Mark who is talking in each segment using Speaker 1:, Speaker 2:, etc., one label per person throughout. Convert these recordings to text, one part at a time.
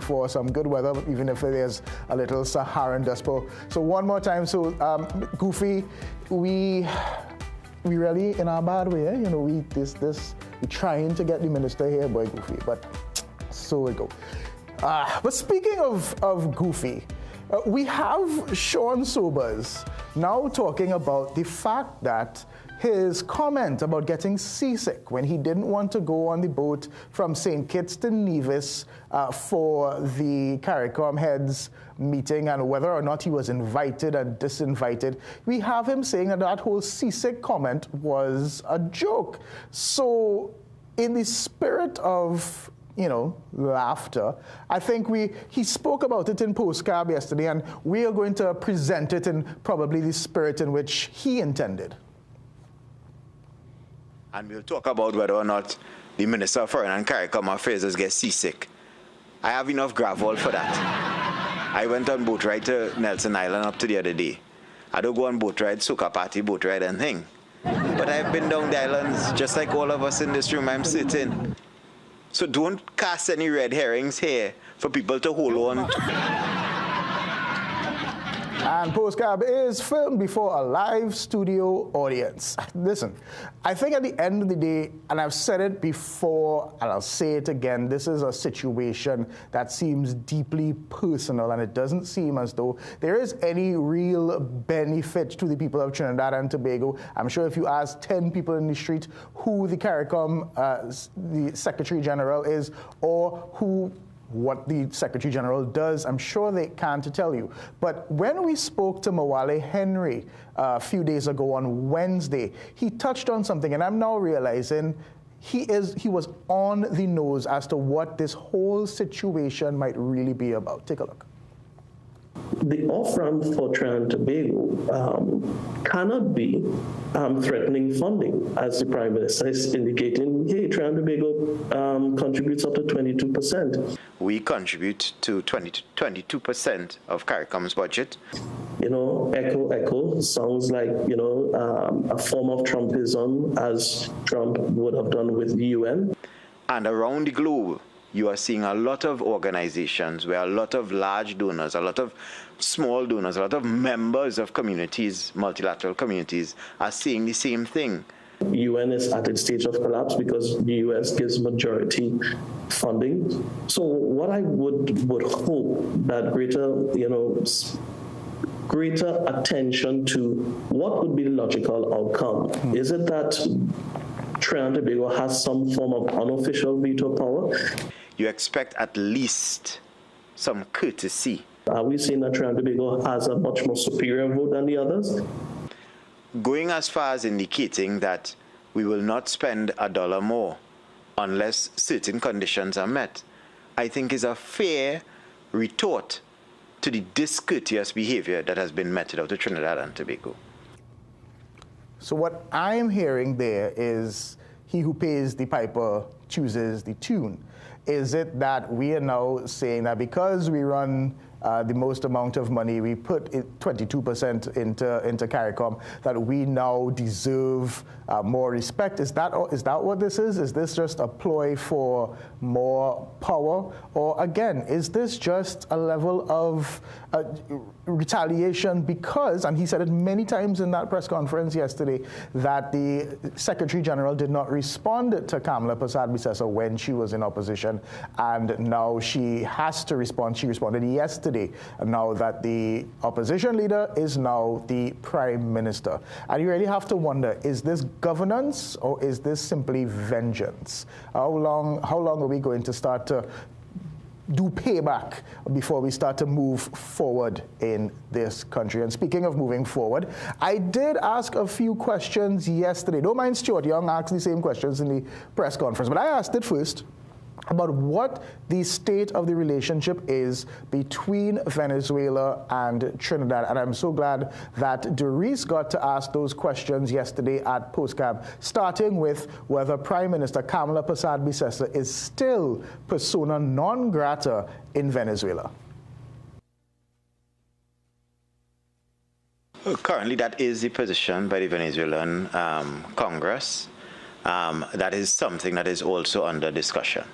Speaker 1: for some good weather, even if there's a little Saharan dust. So one more time, so Goofy, we really in our bad way, you know, we trying to get the minister here, boy, Goofy, but so we go. But speaking of Goofy, we have Sean Sobers now talking about the fact that his comment about getting seasick when he didn't want to go on the boat from St. Kitts to Nevis for the CARICOM heads meeting, and whether or not he was invited and disinvited, we have him saying that that whole seasick comment was a joke. So in the spirit of, you know, laughter, I think he spoke about it in Postcard yesterday, and we are going to present it in probably the spirit in which he intended.
Speaker 2: And we'll talk about whether or not the Minister of Foreign and CARICOM Affairs gets seasick. I have enough gravel for that. I went on boat ride to Nelson Island up to the other day. I don't go on boat ride, soca party, boat ride and thing. But I've been down the islands just like all of us in this room I'm sitting. So don't cast any red herrings here for people to hold on to.
Speaker 1: And Postcard is filmed before a live studio audience. Listen, I think at the end of the day, and I've said it before, and I'll say it again, this is a situation that seems deeply personal, and it doesn't seem as though there is any real benefit to the people of Trinidad and Tobago. I'm sure if you ask 10 people in the street who the CARICOM, the Secretary General is, or what the Secretary General does, I'm sure they can to tell you. But when we spoke to Mawale Henry a few days ago on Wednesday, he touched on something, and I'm now realizing he was on the nose as to what this whole situation might really be about. Take a look.
Speaker 3: The off-ramp for Trinidad and Tobago cannot be threatening funding, as the Prime Minister is indicating. Hey, Trinidad and Tobago contributes up to 22%.
Speaker 2: We contribute to 22% of CARICOM's budget.
Speaker 3: You know, echo, sounds like, you know, a form of Trumpism, as Trump would have done with the UN.
Speaker 2: And around the globe, you are seeing a lot of organizations where a lot of large donors, a lot of small donors, a lot of members of communities, multilateral communities, are saying the same thing.
Speaker 3: UN is at its stage of collapse because the US gives majority funding. So what I would hope that greater attention to what would be the logical outcome. Is it that Trinidad and Tobago has some form of unofficial veto power?
Speaker 2: You expect at least some courtesy.
Speaker 3: Are we saying that Trinidad and Tobago has a much more superior vote than the others?
Speaker 2: Going as far as indicating that we will not spend $1 more unless certain conditions are met, I think is a fair retort to the discourteous behavior that has been meted out of Trinidad and Tobago.
Speaker 1: So what I'm hearing there is he who pays the piper chooses the tune. Is it that we are now saying that because we run the most amount of money, we put 22% into CARICOM, that we now deserve more respect? Is that what this is? Is this just a ploy for more power? Or again, is this just a level of retaliation because, and he said it many times in that press conference yesterday, that the Secretary General did not respond to Kamala Persad-Bissessar when she was in opposition, and now she has to respond. She responded yesterday, now that the opposition leader is now the Prime Minister. And you really have to wonder, is this governance or is this simply vengeance? How long are we going to start to do payback before we start to move forward in this country? And speaking of moving forward, I did ask a few questions yesterday. Don't mind Stuart Young asked the same questions in the press conference, but I asked it first about what the state of the relationship is between Venezuela and Trinidad. And I'm so glad that Doris got to ask those questions yesterday at Postcab, starting with whether Prime Minister Kamala Persad-Bissessar is still persona non grata in Venezuela.
Speaker 2: Currently, that is the position by the Venezuelan Congress. That is something that is also under discussion.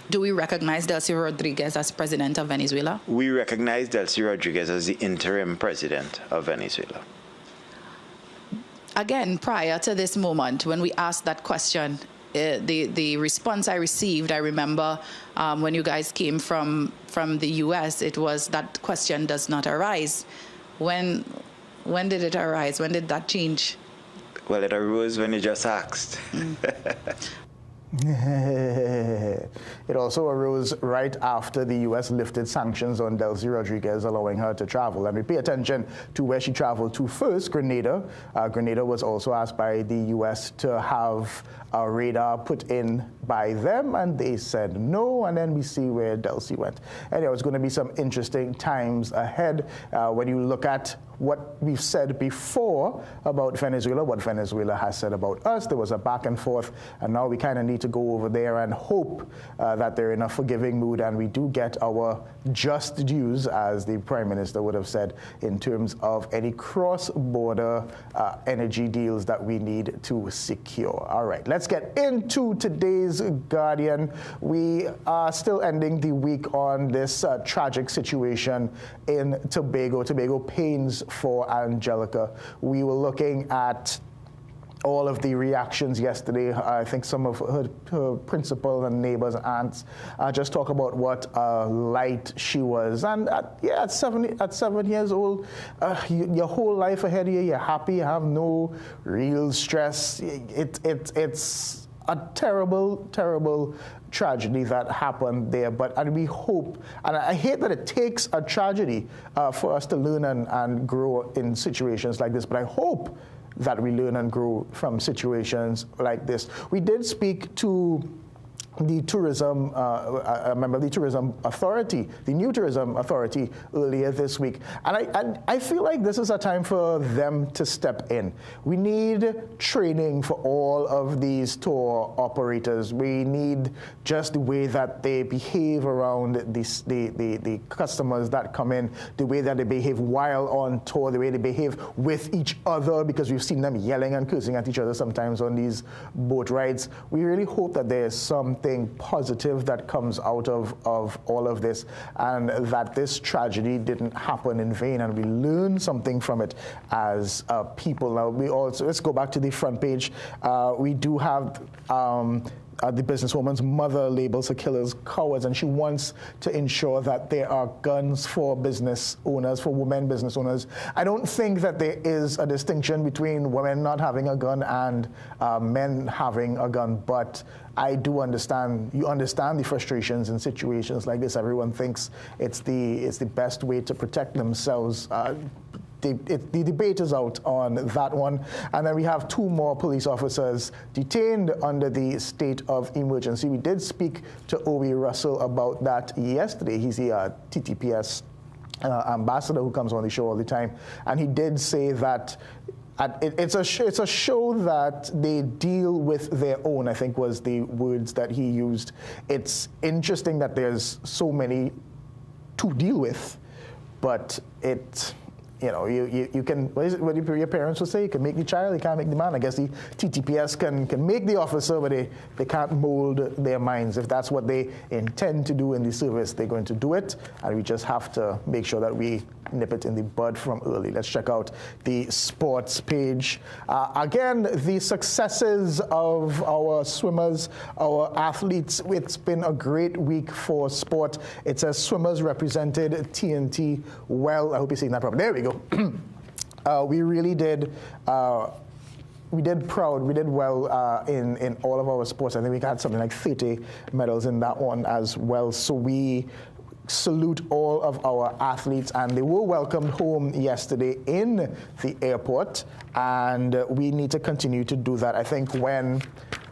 Speaker 4: Do we recognize Delcy Rodriguez as president of Venezuela?
Speaker 2: We recognize Delcy Rodriguez as the interim president of Venezuela.
Speaker 4: Again, prior to this moment, when we asked that question, the response I received, I remember when you guys came from the U.S., it was that question does not arise. When did it arise? When did that change?
Speaker 2: Well, it arose when you just asked.
Speaker 1: It also arose right after the U.S. lifted sanctions on Delcy Rodriguez, allowing her to travel. And we pay attention to where she traveled to first, Grenada. Grenada was also asked by the U.S. to have a radar put in by them, and they said no, and then we see where Delcy went. Anyway, it's going to be some interesting times ahead when you look at what we've said before about Venezuela, what Venezuela has said about us. There was a back and forth, and now we kind of need to go over there and hope that they're in a forgiving mood and we do get our just dues, as the Prime Minister would have said, in terms of any cross-border energy deals that we need to secure. All right, let's get into today's Guardian. We are still ending the week on this tragic situation in Tobago. Tobago pains for Angelica. We were looking at all of the reactions yesterday. I think some of her principal and neighbors, aunts, just talk about what a light she was. And at 7 years old, your whole life ahead of you, you're happy, you have no real stress. It's a terrible, terrible tragedy that happened there, and we hope, and I hate that it takes a tragedy for us to learn and grow in situations like this, but I hope that we learn and grow from situations like this. We did speak to the tourism, a member of the tourism authority, the new tourism authority, earlier this week. And I feel like this is a time for them to step in. We need training for all of these tour operators. We need just the way that they behave around the customers that come in, the way that they behave while on tour, the way they behave with each other, because we've seen them yelling and cursing at each other sometimes on these boat rides. We really hope that there's something positive that comes out of all of this, and that this tragedy didn't happen in vain, and we learn something from it as people. Now, we also, let's go back to the front page. We do have the businesswoman's mother labels her killers cowards, and she wants to ensure that there are guns for business owners, for women business owners. I don't think that there is a distinction between women not having a gun and men having a gun, but I do understand, you understand the frustrations in situations like this. Everyone thinks it's the best way to protect themselves. The debate is out on that one. And then we have 2 more police officers detained under the state of emergency. We did speak to Obi Russell about that yesterday. He's the TTPS ambassador who comes on the show all the time. And he did say that it's a show that they deal with their own, I think was the words that he used. It's interesting that there's so many to deal with, but you know, you can, what your parents would say, you can make the child, you can't make the man. I guess the TTPS can make the officer, but they can't mold their minds. If that's what they intend to do in the service, they're going to do it, and we just have to make sure that we nip it in the bud from early. Let's check out the sports page. Again, the successes of our swimmers, our athletes. It's been a great week for sport. It says swimmers represented TNT well. I hope you're seeing that properly. There we go. We really did. We did well in all of our sports. I think we got something like 30 medals in that one as well. So we salute all of our athletes, and they were welcomed home yesterday in the airport, and we need to continue to do that. I think when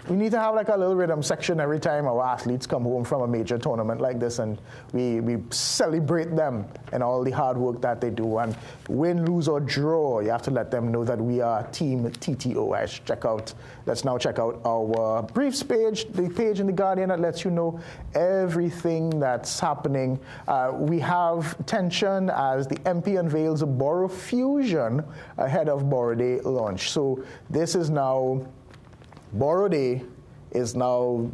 Speaker 1: we need to have like a little rhythm section every time our athletes come home from a major tournament like this, and we celebrate them and all the hard work that they do. And win, lose, or draw, you have to let them know that we are Team TTO. Let's now check out our briefs page, the page in The Guardian that lets you know everything that's happening. We have tension as the MP unveils a Borough fusion ahead of Borough Day launch. So this is now, Borough Day is now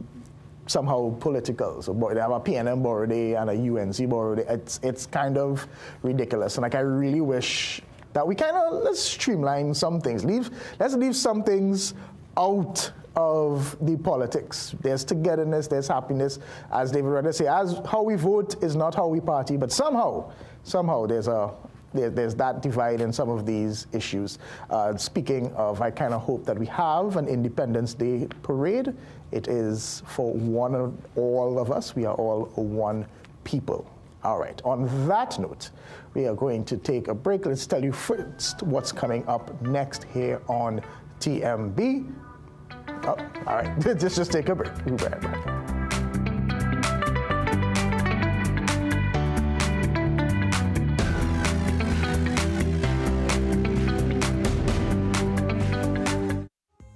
Speaker 1: somehow political. So they have a PNM borrow day and a UNC borrow day. It's kind of ridiculous. And like, I really wish that we kind of, let's streamline some things. Let's leave some things out of the politics. There's togetherness, there's happiness. As David Rudder say, as how we vote is not how we party, but somehow there's that divide in some of these issues. Speaking of, I kind of hope that we have an Independence Day parade. It is for all of us. We are all one people. All right, on that note, we are going to take a break. Let's tell you first what's coming up next here on TMB. Oh, all right, let's just take a break. We'll be right back.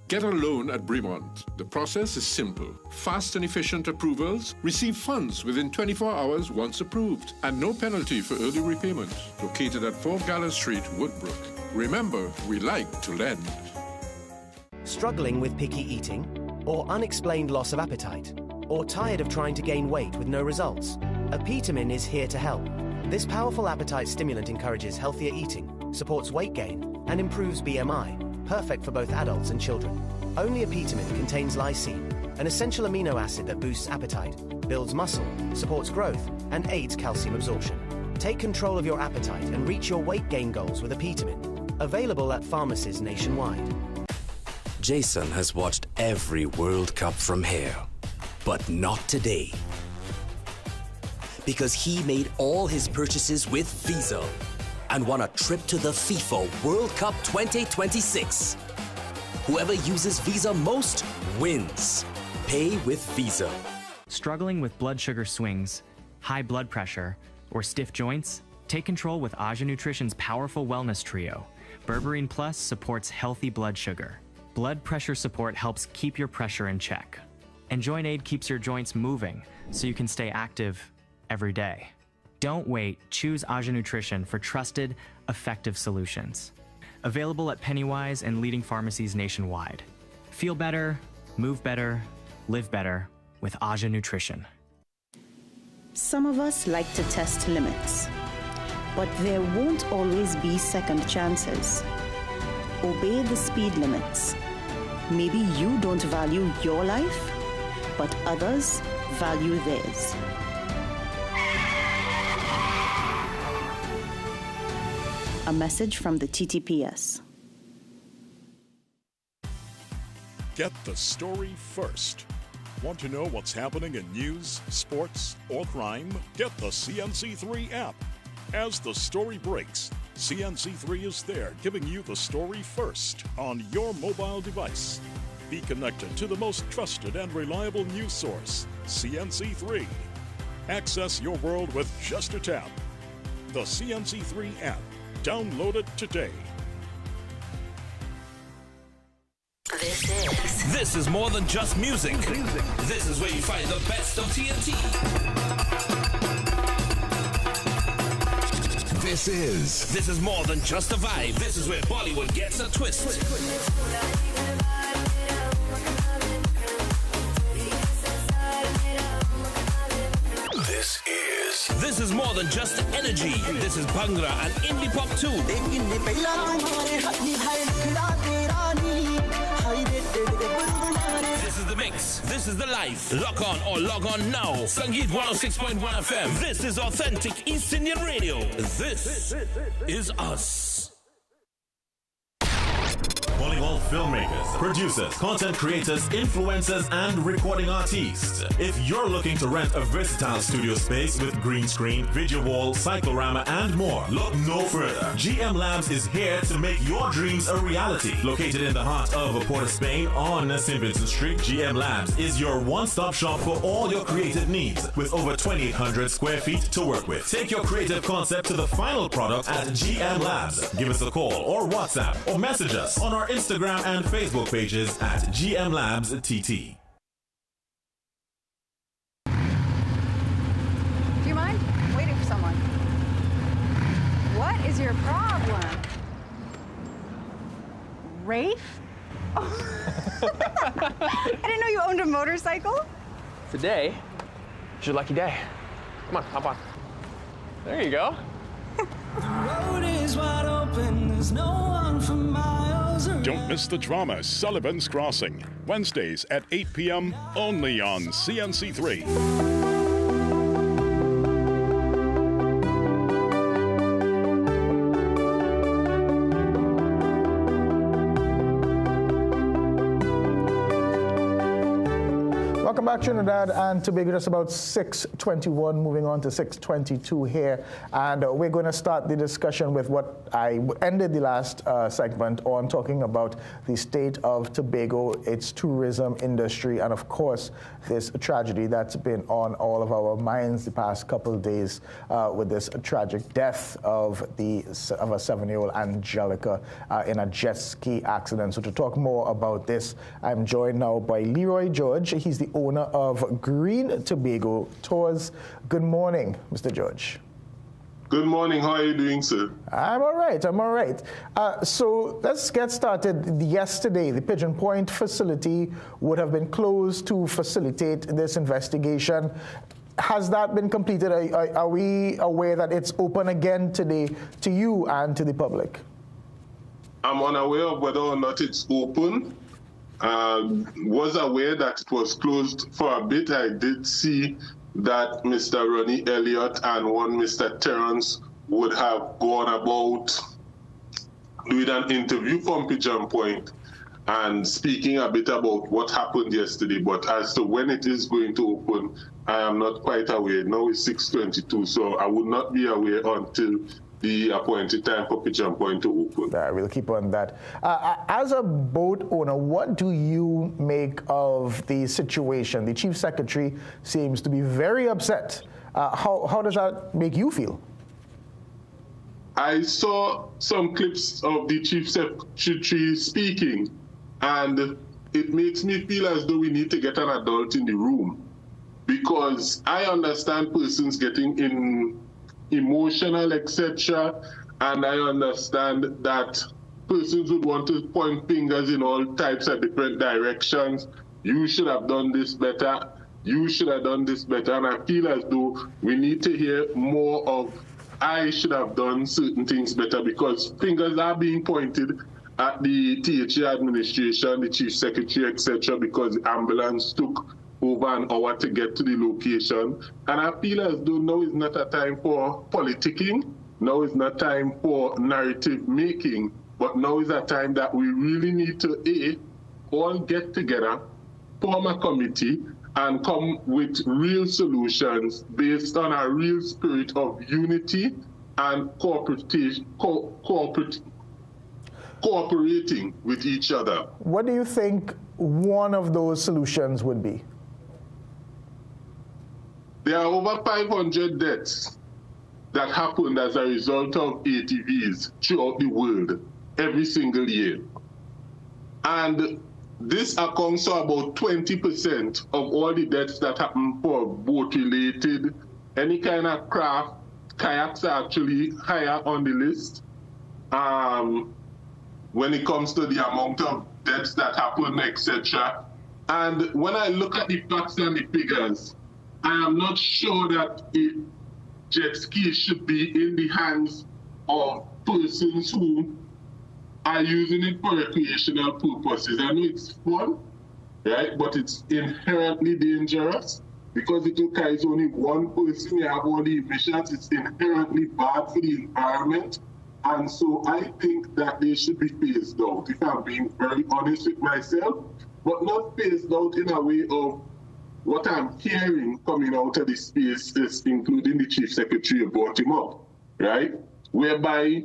Speaker 5: Get a loan at Bremont. The process is simple. Fast and efficient approvals. Receive funds within 24 hours once approved. And no penalty for early repayment. Located at 4 Gallant Street, Woodbrook. Remember, we like to lend.
Speaker 6: Struggling with picky eating? Or unexplained loss of appetite? Or tired of trying to gain weight with no results? Apetamin is here to help. This powerful appetite stimulant encourages healthier eating, supports weight gain, and improves BMI. Perfect for both adults and children. Only Apetamin contains lysine, an essential amino acid that boosts appetite, builds muscle, supports growth, and aids calcium absorption. Take control of your appetite and reach your weight gain goals with Apetamin. Available at pharmacies nationwide.
Speaker 7: Jason has watched every World Cup from here, but not today. Because he made all his purchases with Visa and won a trip to the FIFA World Cup 2026. Whoever uses Visa most wins. Pay with Visa.
Speaker 8: Struggling with blood sugar swings, high blood pressure, or stiff joints? Take control with Aja Nutrition's powerful wellness trio. Berberine Plus supports healthy blood sugar. Blood pressure support helps keep your pressure in check. And Joint Aid keeps your joints moving so you can stay active every day. Don't wait. Choose Aja Nutrition for trusted, effective solutions. Available at Pennywise and leading pharmacies nationwide. Feel better, move better, live better with Aja Nutrition.
Speaker 9: Some of us like to test limits, but there won't always be second chances. Obey the speed limits. Maybe you don't value your life, but others value theirs. A message from the TTPS.
Speaker 10: Get the story first. Want to know what's happening in news, sports, or crime? Get the CNC3 app. As the story breaks, CNC3 is there giving you the story first on your mobile device. Be connected to the most trusted and reliable news source, CNC3. Access your world with just a tap. The CNC3 app. Download it today.
Speaker 11: This is more than just music. This is where you find the best of TNT. This is more than just a vibe. This is where Bollywood gets a twist. This is more than just energy. This is Bhangra and indie pop too. This is the mix. This is the life. Lock on or log on now. Sangeet 106.1 FM. This is authentic East Indian radio. This is us.
Speaker 12: Calling all filmmakers, producers, content creators, influencers, and recording artists. If you're looking to rent a versatile studio space with green screen, video wall, cyclorama, and more, look no further. GM Labs is here to make your dreams a reality. Located in the heart of Port of Spain on St. Vincent Street, GM Labs is your one-stop shop for all your creative needs with over 2,800 square feet to work with. Take your creative concept to the final product at GM Labs. Give us a call or WhatsApp or message us on our Instagram and Facebook pages at GM Labs TT.
Speaker 13: Do you mind? I'm waiting for someone. What is your problem? Rafe? Oh. I didn't know you owned a motorcycle.
Speaker 14: Today is your lucky day. Come on, hop on. There you go.
Speaker 15: Road is wide open, there's no one for miles around.
Speaker 10: Don't miss the drama Sullivan's Crossing, Wednesdays at 8 p.m. only on CNC3.
Speaker 1: Welcome back, Trinidad and Tobago. Just about 6:21, moving on to 6:22 here. And we're going to start the discussion with what I ended the last segment on, talking about the state of Tobago, its tourism industry, and of course, this tragedy that's been on all of our minds the past couple of days with this tragic death of a 7-year-old Angelica in a jet ski accident. So to talk more about this, I'm joined now by Leroy George. He's the owner of Green Tobago Tours. Good morning, Mr. George.
Speaker 16: Good morning. How are you doing, sir?
Speaker 1: I'm all right. I'm all right. So let's get started. Yesterday, the Pigeon Point facility would have been closed to facilitate this investigation. Has that been completed? Are we aware that it's open again today to you and to the public?
Speaker 16: I'm unaware of whether or not it's open. Was aware that it was closed for a bit. I did see that Mr. Ronnie Elliott and one Mr. Terrence would have gone about doing an interview from Pigeon Point and speaking a bit about what happened yesterday. But as to when it is going to open, I am not quite aware. Now it's 6:22, so I would not be aware until the appointed time for Pigeon Point to open.
Speaker 1: We'll keep on that. As a boat owner, what do you make of the situation? The Chief Secretary seems to be very upset. How does that make you feel?
Speaker 16: I saw some clips of the Chief Secretary speaking, and it makes me feel as though we need to get an adult in the room, because I understand persons getting emotional, etc. And I understand that persons would want to point fingers in all types of different directions. You should have done this better. You should have done this better. And I feel as though we need to hear more of, I should have done certain things better, because fingers are being pointed at the THA administration, the Chief Secretary, etc., because the ambulance took over an hour to get to the location. And I feel as though now is not a time for politicking, now is not time for narrative making, but now is a time that we really need to all get together, form a committee, and come with real solutions based on a real spirit of unity and cooperating with each other.
Speaker 1: What do you think one of those solutions would be?
Speaker 16: There are over 500 deaths that happened as a result of ATVs throughout the world every single year. And this accounts for about 20% of all the deaths that happen for boat-related. Any kind of craft, kayaks are actually higher on the list when it comes to the amount of deaths that happen, etc. And when I look at the facts and the figures, I am not sure that a jet ski should be in the hands of persons who are using it for recreational purposes. I know it's fun, right? But it's inherently dangerous, because it carries only one person, you have all the emissions, it's inherently bad for the environment. And so I think that they should be phased out, if I'm being very honest with myself, but not phased out in a way of what I'm hearing coming out of the space, is including the Chief Secretary brought him up, right? Whereby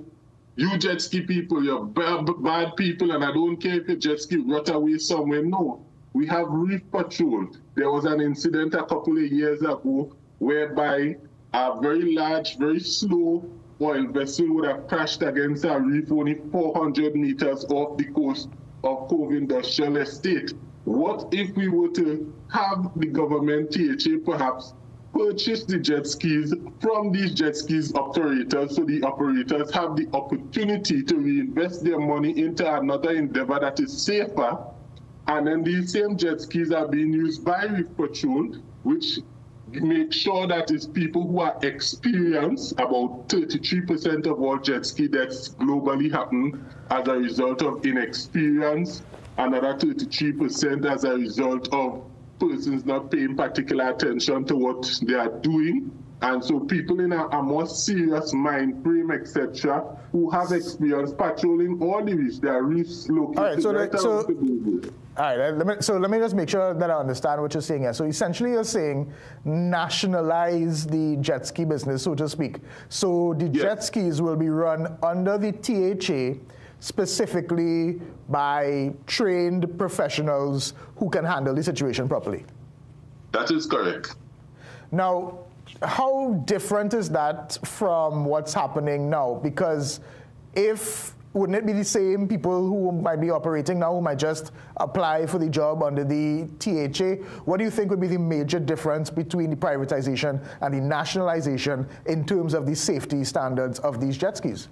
Speaker 16: you jet ski people, you're bad people, and I don't care if you jet ski rot away somewhere. No, we have reef patrol. There was an incident a couple of years ago whereby a very large, very slow oil vessel would have crashed against a reef only 400 meters off the coast of Cove Industrial Estate. What if we were to have the government, THA perhaps, purchase the jet skis from these jet skis operators, so the operators have the opportunity to reinvest their money into another endeavor that is safer, and then these same jet skis are being used by Reef Patrol, which make sure that it's people who are experienced. About 33% of all jet ski deaths globally happen as a result of inexperience. Another 33% as a result of persons not paying particular attention to what they are doing. And so people in a more serious mind frame, etc., who have experience patrolling all the reefs, there are reefs located
Speaker 1: let me just make sure that I understand what you're saying here. So essentially you're saying nationalize the jet ski business, so to speak. So the jet skis will be run under the THA, specifically by trained professionals who can handle the situation properly.
Speaker 16: That is correct.
Speaker 1: Now, how different is that from what's happening now? Because wouldn't it be the same people who might be operating now who might just apply for the job under the THA? What do you think would be the major difference between the privatization and the nationalization in terms of the safety standards of these jet skis?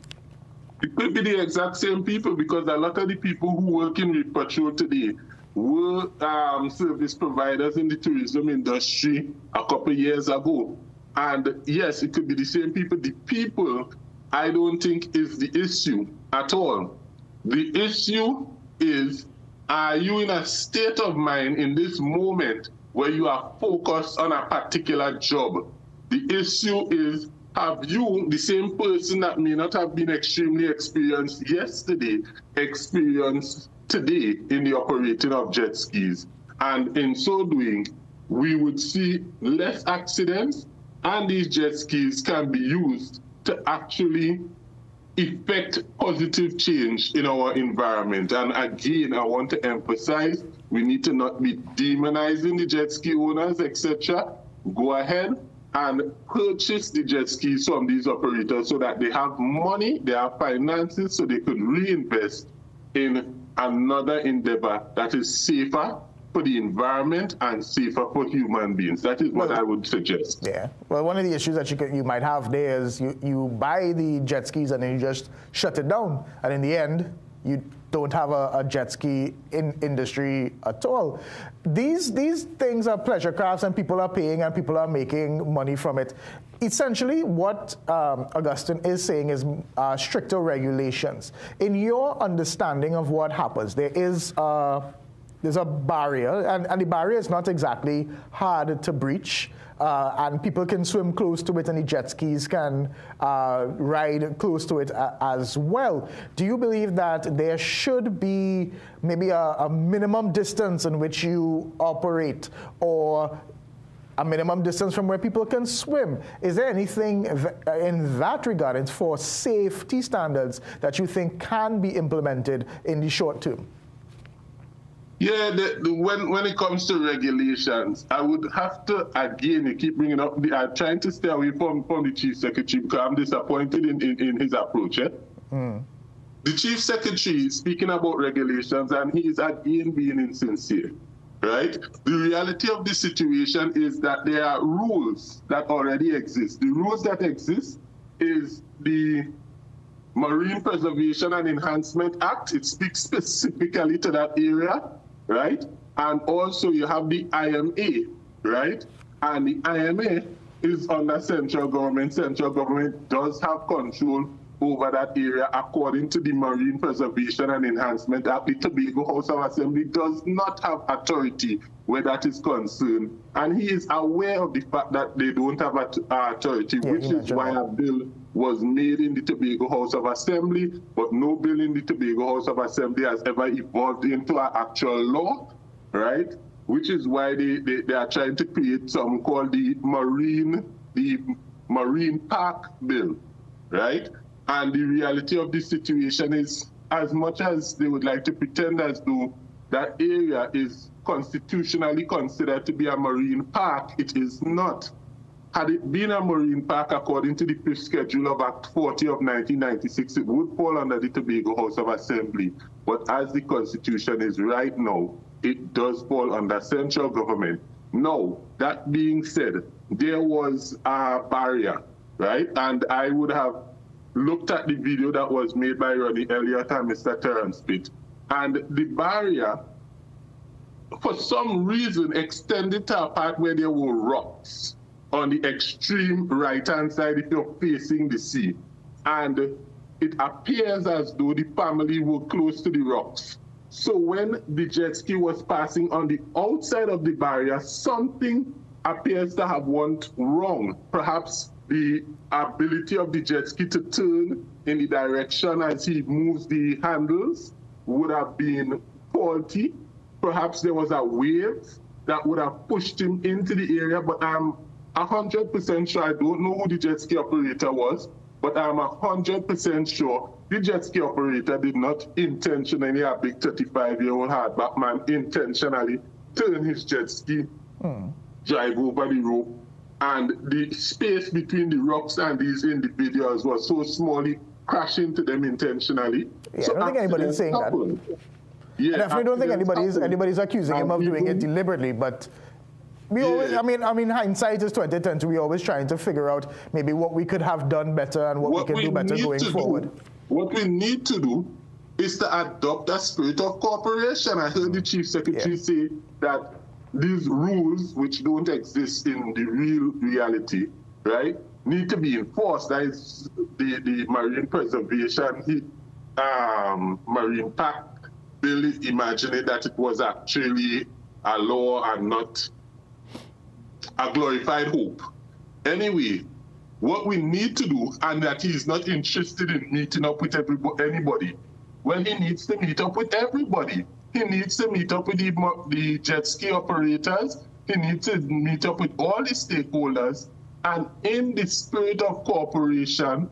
Speaker 16: It could be the exact same people, because a lot of the people who work in Reef Patrol today were service providers in the tourism industry a couple of years ago. And yes, it could be the same people. The people, I don't think, is the issue at all. The issue is, are you in a state of mind in this moment where you are focused on a particular job? The issue is, have you, the same person that may not have been extremely experienced yesterday, experienced today in the operating of jet skis? And in so doing, we would see less accidents, and these jet skis can be used to actually effect positive change in our environment. And again, I want to emphasize, we need to not be demonizing the jet ski owners, etc. Go ahead and purchase the jet skis from these operators so that they have money, they have finances, so they could reinvest in another endeavor that is safer for the environment and safer for human beings. That is what I would suggest.
Speaker 1: Yeah. Well, one of the issues that you might have there is you buy the jet skis and then you just shut it down. And in the end, you don't have a jet ski industry at all. These things are pleasure crafts, and people are paying and people are making money from it. Essentially, what Augustine is saying is stricter regulations. In your understanding of what happens, there's a barrier, and the barrier is not exactly hard to breach, and people can swim close to it, and the jet skis can ride close to it as well. Do you believe that there should be maybe a minimum distance in which you operate, or a minimum distance from where people can swim? Is there anything in that regard for safety standards that you think can be implemented in the short term?
Speaker 16: Yeah, when it comes to regulations, I would have to, again, you keep bringing up, I'm trying to stay away from the Chief Secretary because I'm disappointed in his approach. The Chief Secretary is speaking about regulations, and he is again being insincere, right? The reality of the situation is that there are rules that already exist. The rules that exist is the Marine Preservation and Enhancement Act. It speaks specifically to that area, right? And also you have the IMA, right? And the IMA is under central government. Central government does have control over that area according to the Marine Preservation and Enhancement Act. The Tobago House of Assembly does not have authority where that is concerned. And he is aware of the fact that they don't have authority, which is why a bill was made in the Tobago House of Assembly, but no bill in the Tobago House of Assembly has ever evolved into an actual law, right? Which is why they are trying to create something called the Marine Park Bill, right? And the reality of this situation is, as much as they would like to pretend as though that area is constitutionally considered to be a marine park, it is not. Had it been a marine park according to the fifth schedule of Act 40 of 1996, it would fall under the Tobago House of Assembly. But as the Constitution is right now, it does fall under central government. Now, that being said, there was a barrier, right? And I would have looked at the video that was made by Ronnie Elliott and Mr. Terrence Pitt. And the barrier for some reason, extended to a part where there were rocks on the extreme right-hand side if you're facing the sea. And it appears as though the family were close to the rocks. So when the jet ski was passing on the outside of the barrier, something appears to have went wrong. Perhaps the ability of the jet ski to turn in the direction as he moves the handles would have been faulty. Perhaps there was a wave that would have pushed him into the area, but I'm 100% sure, I don't know who the jet ski operator was, but I'm 100% sure the jet ski operator did not intentionally, a big 35-year-old hardback man, intentionally turn his jet ski, drive over the rope, and the space between the rocks and these individuals was so small, he crashed into them intentionally.
Speaker 1: Yeah,
Speaker 16: So
Speaker 1: I don't think anybody's saying that.
Speaker 16: Yeah,
Speaker 1: I definitely don't think anybody's accusing him of doing it deliberately, but we always, I mean, hindsight is 2020. We're always trying to figure out maybe what we could have done better and what we can do better going forward.
Speaker 16: What we need to do is to adopt a spirit of cooperation. I heard the Chief Secretary say that these rules, which don't exist in the real reality, right, need to be enforced. That is the Marine Preservation, Marine Pact bill, imagining that it was actually a law and not a glorified hope. Anyway, what we need to do, and that he's not interested in meeting up with anybody. Well, he needs to meet up with everybody. He needs to meet up with the jet ski operators. He needs to meet up with all the stakeholders. And in the spirit of cooperation,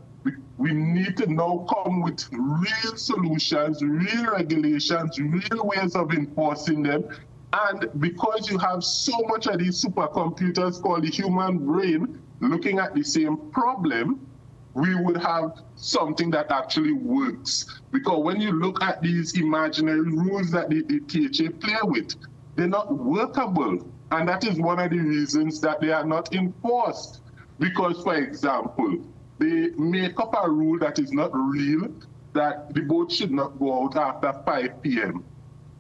Speaker 16: we need to now come with real solutions, real regulations, real ways of enforcing them. And because you have so much of these supercomputers called the human brain looking at the same problem, we would have something that actually works. Because when you look at these imaginary rules that the THA play with, they're not workable. And that is one of the reasons that they are not enforced. Because, for example, they make up a rule that is not real, that the boat should not go out after 5 p.m.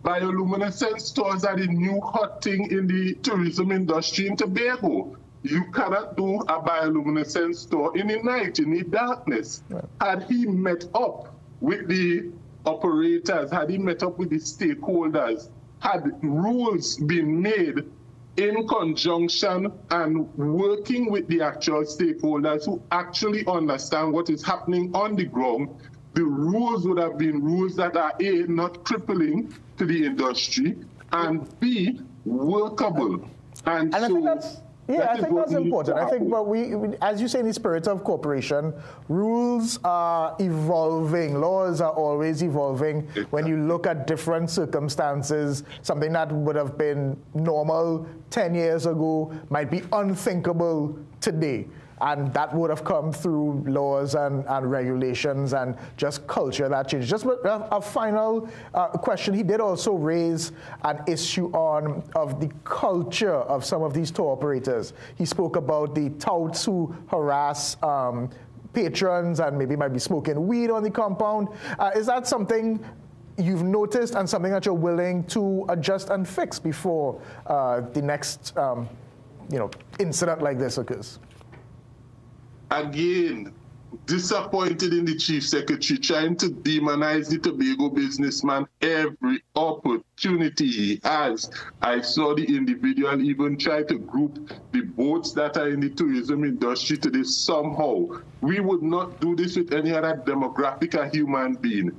Speaker 16: Bioluminescent stores are the new hot thing in the tourism industry in Tobago. You cannot do a bioluminescent store in the night, in the darkness. Right. Had he met up with the operators, had he met up with the stakeholders, had rules been made in conjunction and working with the actual stakeholders who actually understand what is happening on the ground, the rules would have been rules that are A, not crippling to the industry, and B, workable. And
Speaker 1: I
Speaker 16: so
Speaker 1: think that's, I think that's important. I think, but we, as you say, in the spirit of cooperation, rules are evolving. Laws are always evolving. Exactly. When you look at different circumstances, something that would have been normal 10 years ago might be unthinkable today. And that would have come through laws and regulations and just culture that changed. Just a final question. He did also raise an issue of the culture of some of these tour operators. He spoke about the touts who harass patrons and maybe might be smoking weed on the compound. Is that something you've noticed and something that you're willing to adjust and fix before the next incident like this occurs?
Speaker 16: Again, disappointed in the Chief Secretary, trying to demonize the Tobago businessman every opportunity he has. I saw the individual even try to group the boats that are in the tourism industry to this somehow. We would not do this with any other demographic or human being.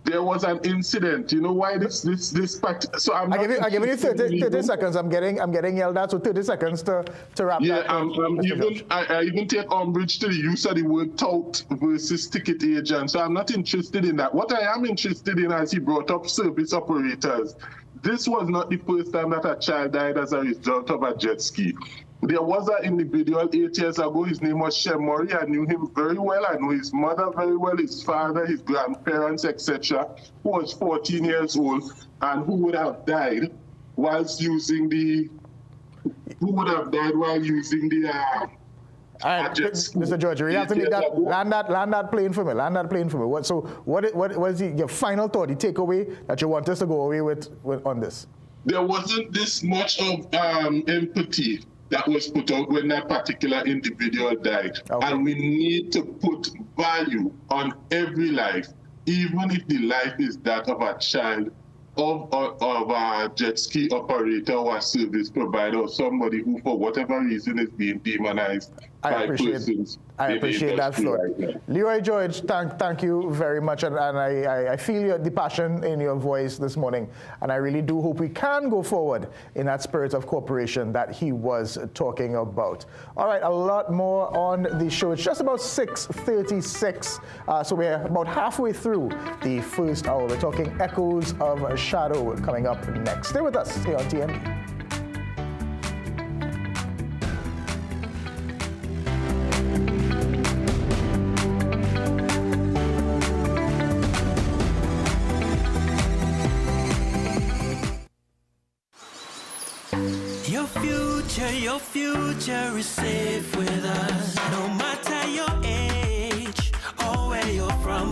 Speaker 16: There was an incident. You know why this part? So I'm giving you 30 seconds. I'm getting yelled at. So 30 seconds to wrap. Yeah, I even take umbrage to the use of the word tout versus ticket agent. So I'm not interested in that. What I am interested in, as he brought up, service operators. This was not the first time that a child died as a result of a jet ski. There was an individual 8 years ago. His name was Shemori. I knew him very well. I know his mother very well, his father, his grandparents, etc., who was 14 years old and who would have died whilst using the jet ski. Mr.
Speaker 1: George, you have to make that, land that plane for me. Land that plane for me. What is your final thought, the takeaway that you want us to go away with on this?
Speaker 16: there wasn't this much of empathy that was put out when that particular individual died. Okay. And we need to put value on every life, even if the life is that of a child, of a jet ski operator or a service provider, or somebody who, for whatever reason, is being demonized by persons.
Speaker 1: I appreciate that, Floyd. Right, Leroy George, thank you very much. And I feel the passion in your voice this morning. And I really do hope we can go forward in that spirit of cooperation that he was talking about. All right, a lot more on the show. It's just about 6:36. So we're about halfway through the first hour. We're talking Echoes of Shadow coming up next. Stay with us here on TNB.
Speaker 15: Your future is safe with us. No matter your age or where you're from,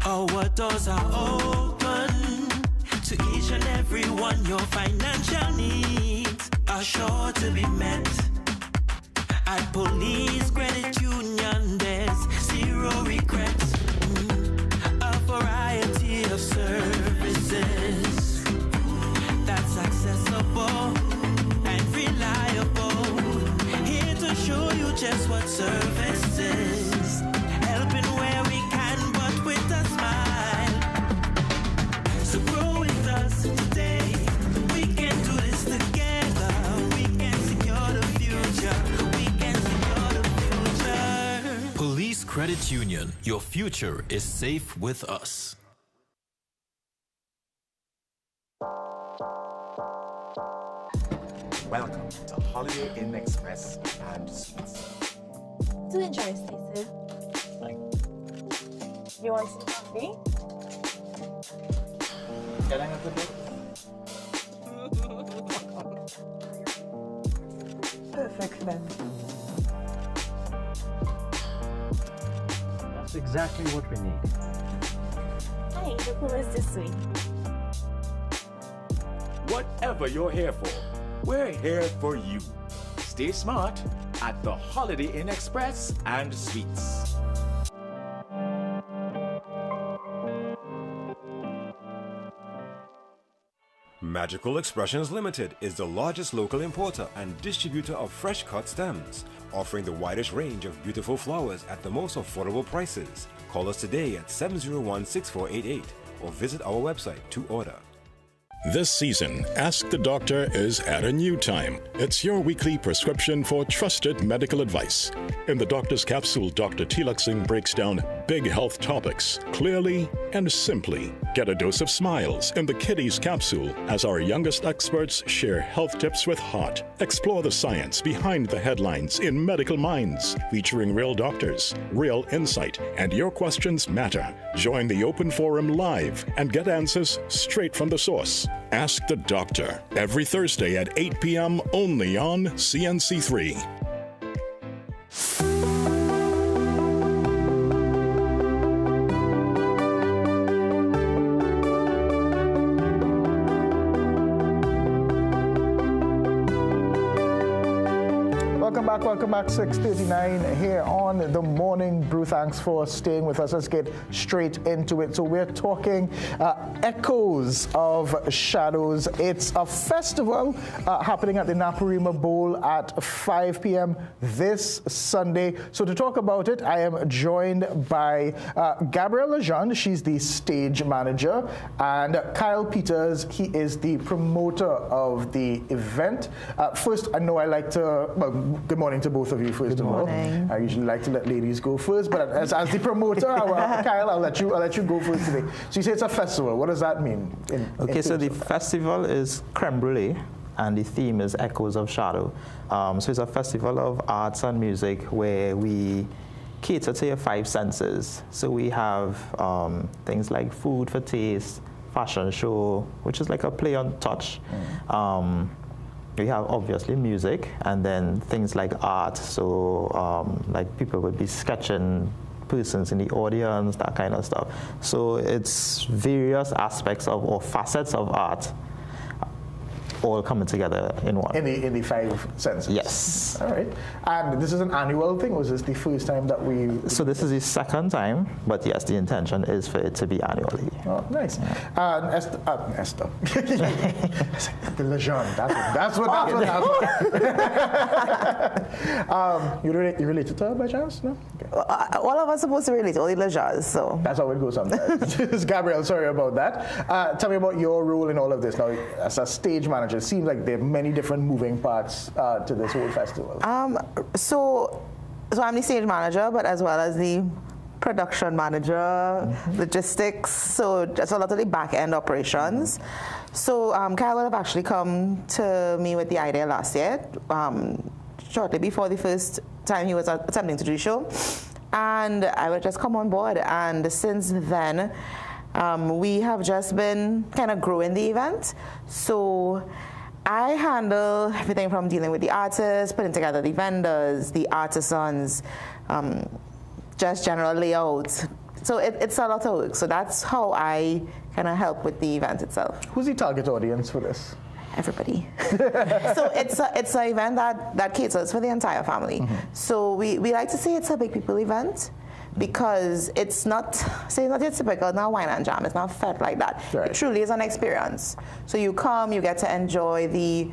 Speaker 15: or what doors are open to each and every one. Your financial needs are sure to be met. At Police Credit Union, there's zero regrets. A variety of services that's accessible and reliable. Here to show you just what service is. Helping where we can, but with a smile. So grow with us today. We can do this together. We can secure the future. We can secure the future.
Speaker 17: Police Credit Union. Your future is safe with us.
Speaker 18: Welcome to Holiday Inn Express and Suites.
Speaker 19: Do enjoy, Stacey. You want some coffee?
Speaker 18: Can I have the bill?
Speaker 19: Perfect then.
Speaker 20: That's exactly what we need.
Speaker 19: Hi, the pool is this way.
Speaker 18: Whatever you're here for, we're here for you. Stay smart at the Holiday Inn Express and Suites.
Speaker 21: Magical Expressions Limited is the largest local importer and distributor of fresh cut stems, offering the widest range of beautiful flowers at the most affordable prices. Call us today at 701-6488 or visit our website to order.
Speaker 10: This season, Ask the Doctor is at a new time. It's your weekly prescription for trusted medical advice. In the Doctor's Capsule, Dr. Tilak Singh breaks down big health topics clearly and simply. Get a dose of smiles in the Kiddies Capsule as our youngest experts share health tips with heart. Explore the science behind the headlines in Medical Minds, featuring real doctors, real insight, and your questions matter. Join the open forum live and get answers straight from the source. Ask the Doctor, every Thursday at 8 p.m. only on CNC3.
Speaker 1: Welcome back, 6:39 here on the Morning Brew. Thanks for staying with us. Let's get straight into it. So we're talking Echoes of Shadows. It's a festival happening at the Naparima Bowl at 5 p.m. this Sunday. So to talk about it, I am joined by Gabrielle Lejeune. She's the stage manager, and Kyle Peters. He is the promoter of the event. First, I know I like to, well, good morning to both of you, first of all. I usually like to let ladies go first, but as the promoter, Kyle, I'll let you go first today. So you say it's a festival. What does that mean?
Speaker 22: Okay, so the festival is creme brulee, and the theme is Echoes of Shadow. So it's a festival of arts and music where we cater to your five senses. So we have things like food for taste, fashion show, which is like a play on touch. We have obviously music, and then things like art. So like people would be sketching persons in the audience, that kind of stuff. So it's various aspects of or facets of art all coming together in one.
Speaker 1: In the 5 senses?
Speaker 22: Yes.
Speaker 1: All right. And this is an annual thing, or is this the first time that we...
Speaker 22: So this is the second time, but yes, the intention is for it to be annually.
Speaker 1: Oh, nice. Esther. The legend. That's what happened. You related to her by chance? No? Okay.
Speaker 3: All of us are supposed to relate, only Lejaz, so.
Speaker 1: That's how it goes sometimes. Gabrielle, sorry about that. Tell me about your role in all of this. Now, as a stage manager, it seems like there are many different moving parts to this whole festival.
Speaker 3: So I'm the stage manager, but as well as the production manager, logistics, so just a lot of the back-end operations. So Kyle would have actually come to me with the idea last year, shortly before the first time he was attempting to do the show, and I would just come on board, and since then we have just been kind of growing the event. So I handle everything from dealing with the artists, putting together the vendors, the artisans, just general layouts. So it's a lot of work. So that's how I kind of help with the event itself.
Speaker 1: Who's the target audience for this?
Speaker 3: Everybody. So it's an event that caters for the entire family. So we like to say it's a big people event, because it's not your typical wine and jam. It's not fed like that. Right. It truly is an experience. So you come, you get to enjoy the,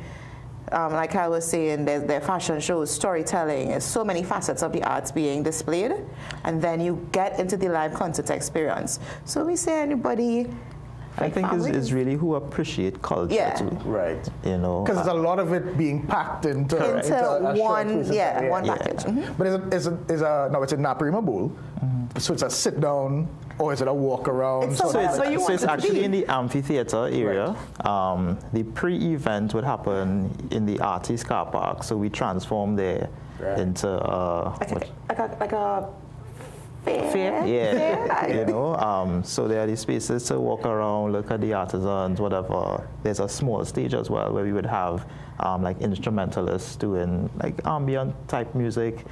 Speaker 3: like I was saying, there's fashion shows, storytelling. There's so many facets of the arts being displayed, and then you get into the live concert experience. So we say anybody.
Speaker 22: I think it's really who appreciate culture too.
Speaker 1: Right.
Speaker 22: You know.
Speaker 1: Because there's a lot of it being packed into
Speaker 3: one package.
Speaker 1: But it's a Naparima Bowl. So it's a sit down, or is it a walk around?
Speaker 22: So it's actually in the amphitheater area. Right. The pre-event would happen in the artist car park. So we transform there into
Speaker 3: like a fair.
Speaker 22: Yeah. You know, so there are these spaces to walk around, look at the artisans, whatever. There's a small stage as well where we would have like instrumentalists doing like ambient type music,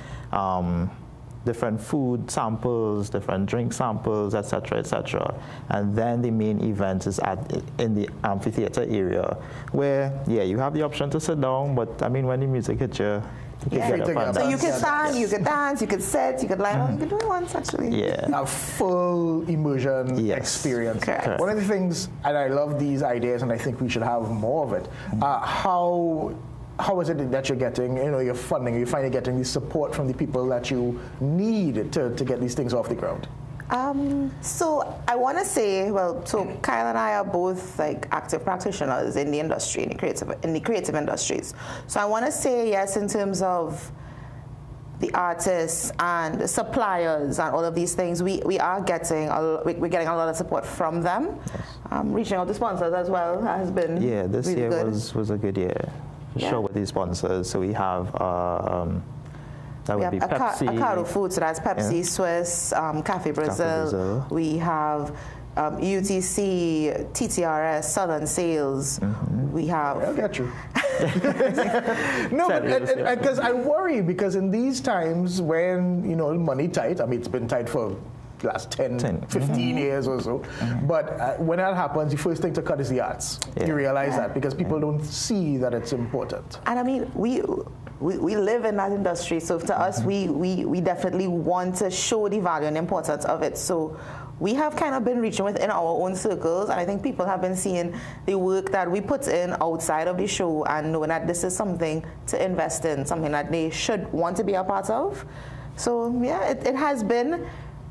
Speaker 22: different food samples, different drink samples, etc., etc. And then the main event is in the amphitheater area, where you have the option to sit down, but I mean when the music hits you.
Speaker 3: So you can stand, you can dance, you can sit, you can lie down, you can do it once actually.
Speaker 22: Yeah.
Speaker 1: A full immersion experience.
Speaker 3: Correct.
Speaker 1: One of the things, and I love these ideas, and I think we should have more of it. How is it that you're getting, your funding? You find you're getting the support from the people that you need to get these things off the ground?
Speaker 3: So I want to say, so Kyle and I are both like active practitioners in the industry, in the creative industries. So I want to say yes in terms of the artists and the suppliers and all of these things. We are getting we're getting a lot of support from them. Reaching out to sponsors as well has been
Speaker 22: this
Speaker 3: really
Speaker 22: year
Speaker 3: good.
Speaker 22: was a good year. Sure, with these sponsors. So we have. That would be Pepsi.
Speaker 3: Acaro Food, so that's Pepsi, Swiss, Cafe Brazil. We have UTC, TTRS, Southern Sales. We have.
Speaker 1: I'll get you. No, because I worry, because in these times when money tight, I mean it's been tight for the last 10 15 years or so. But when that happens, the first thing to cut is the arts. You realize that because people don't see that it's important.
Speaker 3: And I mean, we live in that industry, so to us, we definitely want to show the value and importance of it. So we have kind of been reaching within our own circles, and I think people have been seeing the work that we put in outside of the show and knowing that this is something to invest in, something that they should want to be a part of. So yeah, it has been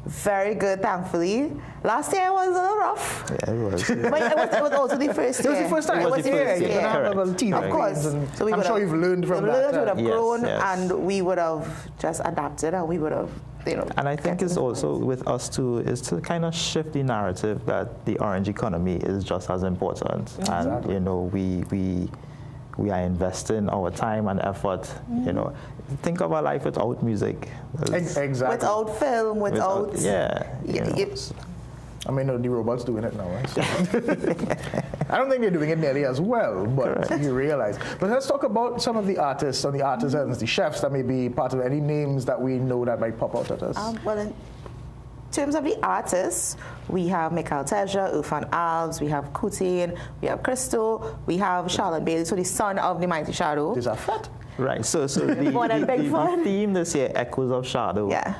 Speaker 3: very good, thankfully. Last year was a little rough.
Speaker 22: Yeah, it was.
Speaker 3: But it was also the first year.
Speaker 1: It was the first time.
Speaker 3: It was the first year.
Speaker 1: Of course.
Speaker 3: So
Speaker 1: I'm sure you've learned from that.
Speaker 3: We would have grown, and we would have just adapted, and we would have,
Speaker 22: And I think it's also with us too, is to kind of shift the narrative that the orange economy is just as important.
Speaker 1: Exactly.
Speaker 22: And we are investing our time and effort. Think of our life without music.
Speaker 1: Exactly.
Speaker 3: Without film, without
Speaker 1: I mean, the robots doing it now, right? So I don't think they're doing it nearly as well, but you realize. But let's talk about some of the artists and the artisans, the chefs that may be part of any names that we know that might pop out at us.
Speaker 3: terms of the artists, we have Michael Teja, Irfan Alves, we have Kutin, we have Christo, we have Charlotte Bailey, so the son of the Mighty Shadow.
Speaker 1: These are fat.
Speaker 22: Right, so the theme this year, Echoes of Shadow. Yeah.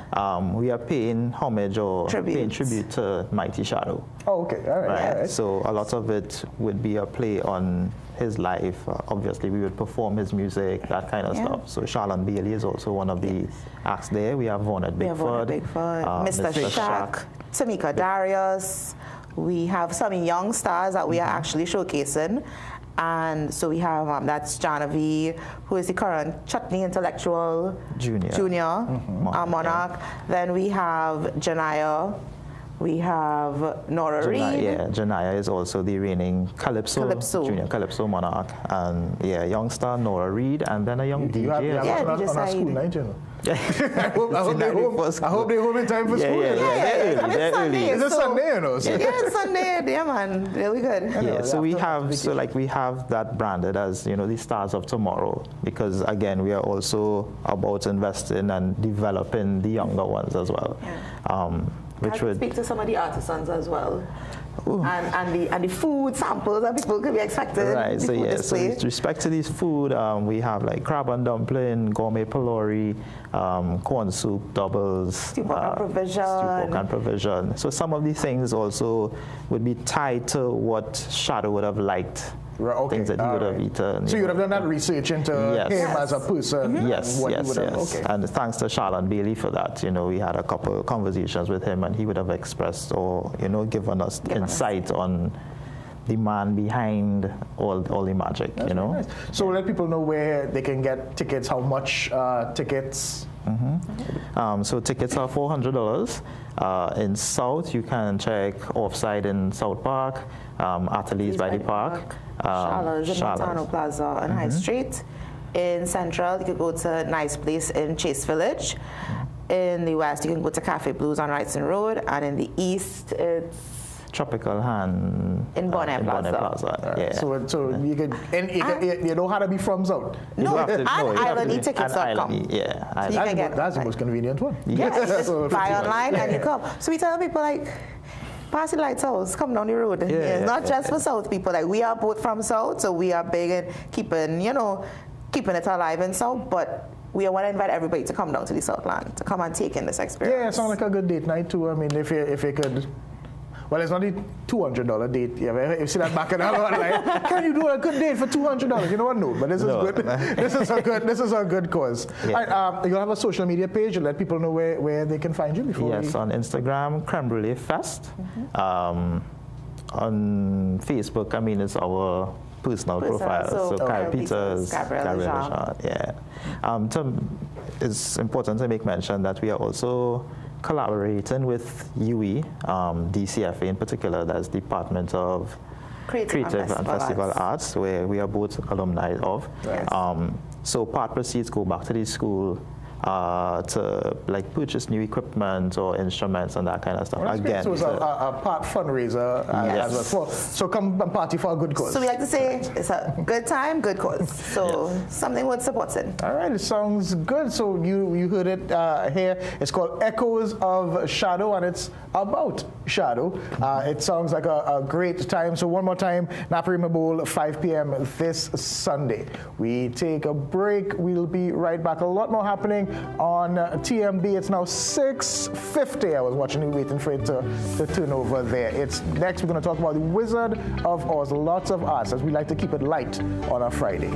Speaker 22: We are paying homage or paying tribute to Mighty Shadow.
Speaker 1: Oh, okay, all right. All right.
Speaker 22: So a lot of it would be a play on his life. Obviously, we would perform his music, that kind of stuff. So Charlotte Bailey is also one of the acts there. We have Vonnet Bigford,
Speaker 3: Mr. Shaq, Tamika Darius. We have some young stars that we are actually showcasing. And so we have, that's Janavi, who is the current Chutney Intellectual Junior Monarch. Then we have Janaya. We have Nora Reid.
Speaker 22: Yeah, Janaya is also the reigning Junior Calypso Monarch. And yeah, young star Nora Reid, and then a young DJ.
Speaker 1: You have on a school night, you know. I hope they're home in time for school.
Speaker 3: It's Sunday.
Speaker 1: It's a Sunday, you know. So.
Speaker 3: Yeah, it's Sunday. Yeah, man. Really good.
Speaker 22: Yeah, so we have that branded as, you know, the stars of tomorrow, because again, we are also about investing and developing the younger ones as well.
Speaker 3: Which would speak to some of the artisans as well. And the food samples that people could be expecting.
Speaker 22: Right, so yeah, so with respect to these food, we have like crab and dumpling, gourmet pilori, corn soup, doubles,
Speaker 3: stew pork
Speaker 22: and provision. So some of these things also would be tied to what Shadow would have liked. Things that he would have eaten.
Speaker 1: So you would have done that research into him as a person.
Speaker 22: Yes. And thanks to Charlotte Bailey for that. You know, we had a couple of conversations with him, and he would have expressed or, you know, given us insight on the man behind all the magic.
Speaker 1: That's,
Speaker 22: you know.
Speaker 1: Nice. So let people know where they can get tickets. How much tickets?
Speaker 22: So tickets are $400. In South, you can check Offside in South Park, Ateliers by the Park.
Speaker 3: Charlotte in Montano Plaza on High Street. In Central, you could go to Nice Place in Chase Village. In the West, you can go to Cafe Blues on Wrightson Road. And in the East, it's
Speaker 22: Tropical Hand
Speaker 3: in Bonnet Plaza.
Speaker 22: Yeah.
Speaker 1: So you could, you know how to be from South.
Speaker 3: No, and islandetickets.com.
Speaker 22: Yeah,
Speaker 1: that's the most convenient one.
Speaker 3: Yes, just buy online and you come. So we tell people like, pass the lighthouse, come down the road. It's not just for South people. Like, we are both from South, so we are big in keeping it alive in South, but we want to invite everybody to come down to the Southland, to come and take in this experience.
Speaker 1: Yeah, it sounds like a good date night too. I mean, if you could. Well, it's not a $200 date. Yeah, you see that back in the like, can you do a good date for $200? You know what? No, but this is good. This is a good cause. Yeah. Right, you'll have a social media page. You'll let people know where they can find you before.
Speaker 22: Yes, on Instagram, Creme Brulee Fest. On Facebook, I mean, it's our personal profile. So Kyle Peters, Gabrielle Jean. Yeah. It's important to make mention that we are also collaborating with UE, DCFA in particular, that's Department of Creative and Festival Arts, where we are both alumni of. Yes. So part proceeds go back to the school to like purchase new equipment or instruments and that kind of stuff.
Speaker 1: Well, again, so it's a part fundraiser. So come and party for a good cause.
Speaker 3: So we like to say it's a good time, good cause. So something worth supporting.
Speaker 1: All right, it sounds good. So you heard it here. It's called Echoes of Shadow, and it's about Shadow. It sounds like a great time. So one more time, Naparima Bowl, 5 p.m. this Sunday. We take a break. We'll be right back. A lot more happening on TMB. It's now 6:50. I was watching it, waiting for it to turn over there. It's next. We're going to talk about the Wizard of Oz. Lots of arts, as we like to keep it light on a Friday.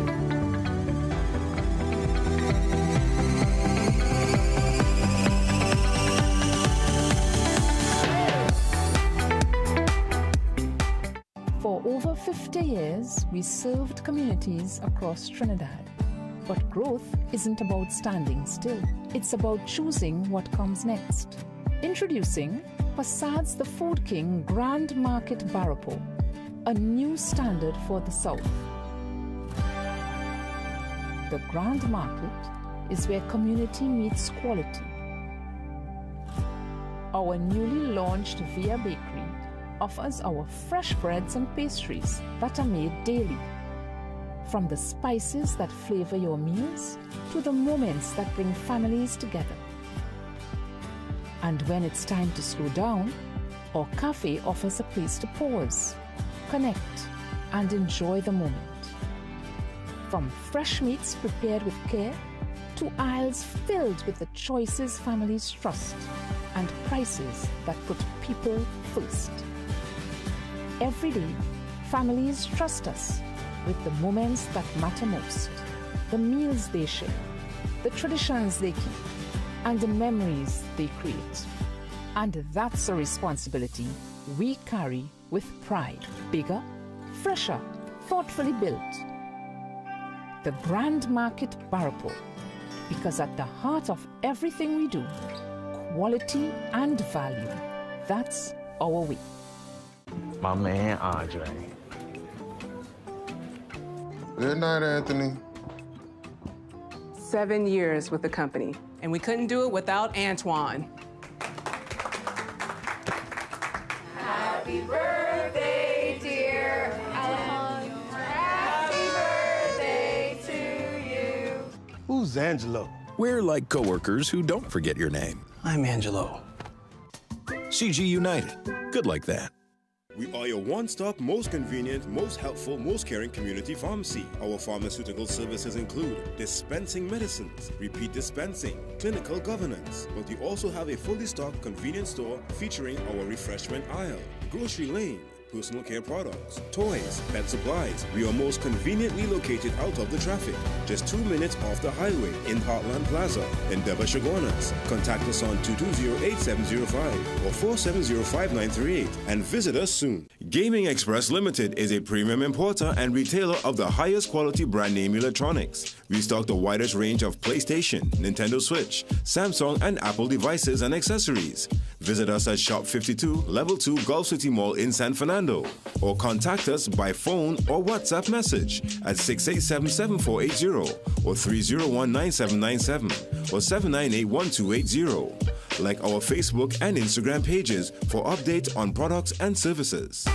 Speaker 4: For over 50 years, we served communities across Trinidad. But growth isn't about standing still. It's about choosing what comes next. Introducing Passad's The Food King Grand Market Barapo, a new standard for the South. The Grand Market is where community meets quality. Our newly launched Via Bakery offers our fresh breads and pastries that are made daily. From the spices that flavor your meals to the moments that bring families together. And when it's time to slow down, our cafe offers a place to pause, connect, and enjoy the moment. From fresh meats prepared with care to aisles filled with the choices families trust and prices that put people first. Every day, families trust us with the moments that matter most, the meals they share, the traditions they keep, and the memories they create. And that's a responsibility we carry with pride. Bigger, fresher, thoughtfully built. The Grand Market Barapur, because at the heart of everything we do, quality and value, that's our way.
Speaker 2: My man, Andre.
Speaker 20: Good night, Anthony.
Speaker 23: 7 years with the company, and we couldn't do it without Antoine.
Speaker 24: Happy birthday, dear Alan. Happy birthday to you.
Speaker 25: Who's Angelo?
Speaker 26: We're like coworkers who don't forget your name.
Speaker 25: I'm Angelo.
Speaker 26: CG United. Good like that.
Speaker 21: We are your one-stop, most convenient, most helpful, most caring community pharmacy. Our pharmaceutical services include dispensing medicines, repeat dispensing, clinical governance. But we also have a fully stocked convenience store featuring our refreshment aisle, grocery lane, personal care products, toys, pet supplies. We are most conveniently located out of the traffic, just 2 minutes off the highway in Heartland Plaza, Endeavour, Chaguanas. Contact us on 220-8705 or 470-5938 and visit us soon. Gaming Express Limited is a premium importer and retailer of the highest quality brand name electronics. We stock the widest range of PlayStation, Nintendo Switch, Samsung, and Apple devices and accessories. Visit us at Shop 52, Level 2, Gulf City Mall in San Fernando, or contact us by phone or WhatsApp message at 687-7480 or 301-9797 or 798-1280. Like our Facebook and Instagram pages for updates on products and services.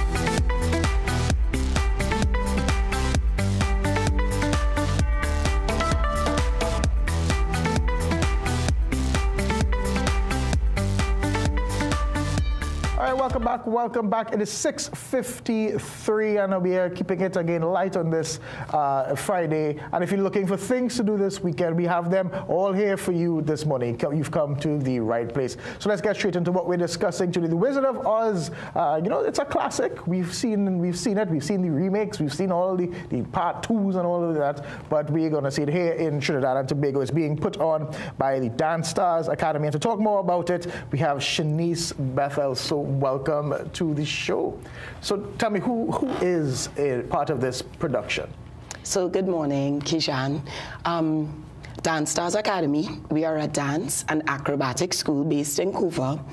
Speaker 1: Welcome back. It is 6:53 and we are keeping it again light on this Friday. And if you're looking for things to do this weekend, we have them all here for you this morning. You've come to the right place. So let's get straight into what we're discussing today. The Wizard of Oz, it's a classic. We've seen it. We've seen the remakes. We've seen all the part 2s and all of that. But we're going to see it here in Trinidad and Tobago. It's being put on by the Dance Stars Academy. And to talk more about it, we have Shanice Bethel. So welcome to the show. So tell me, who is a part of this production?
Speaker 27: So good morning, Kishan. Dance Stars Academy, we are a dance and acrobatic school based in Couva.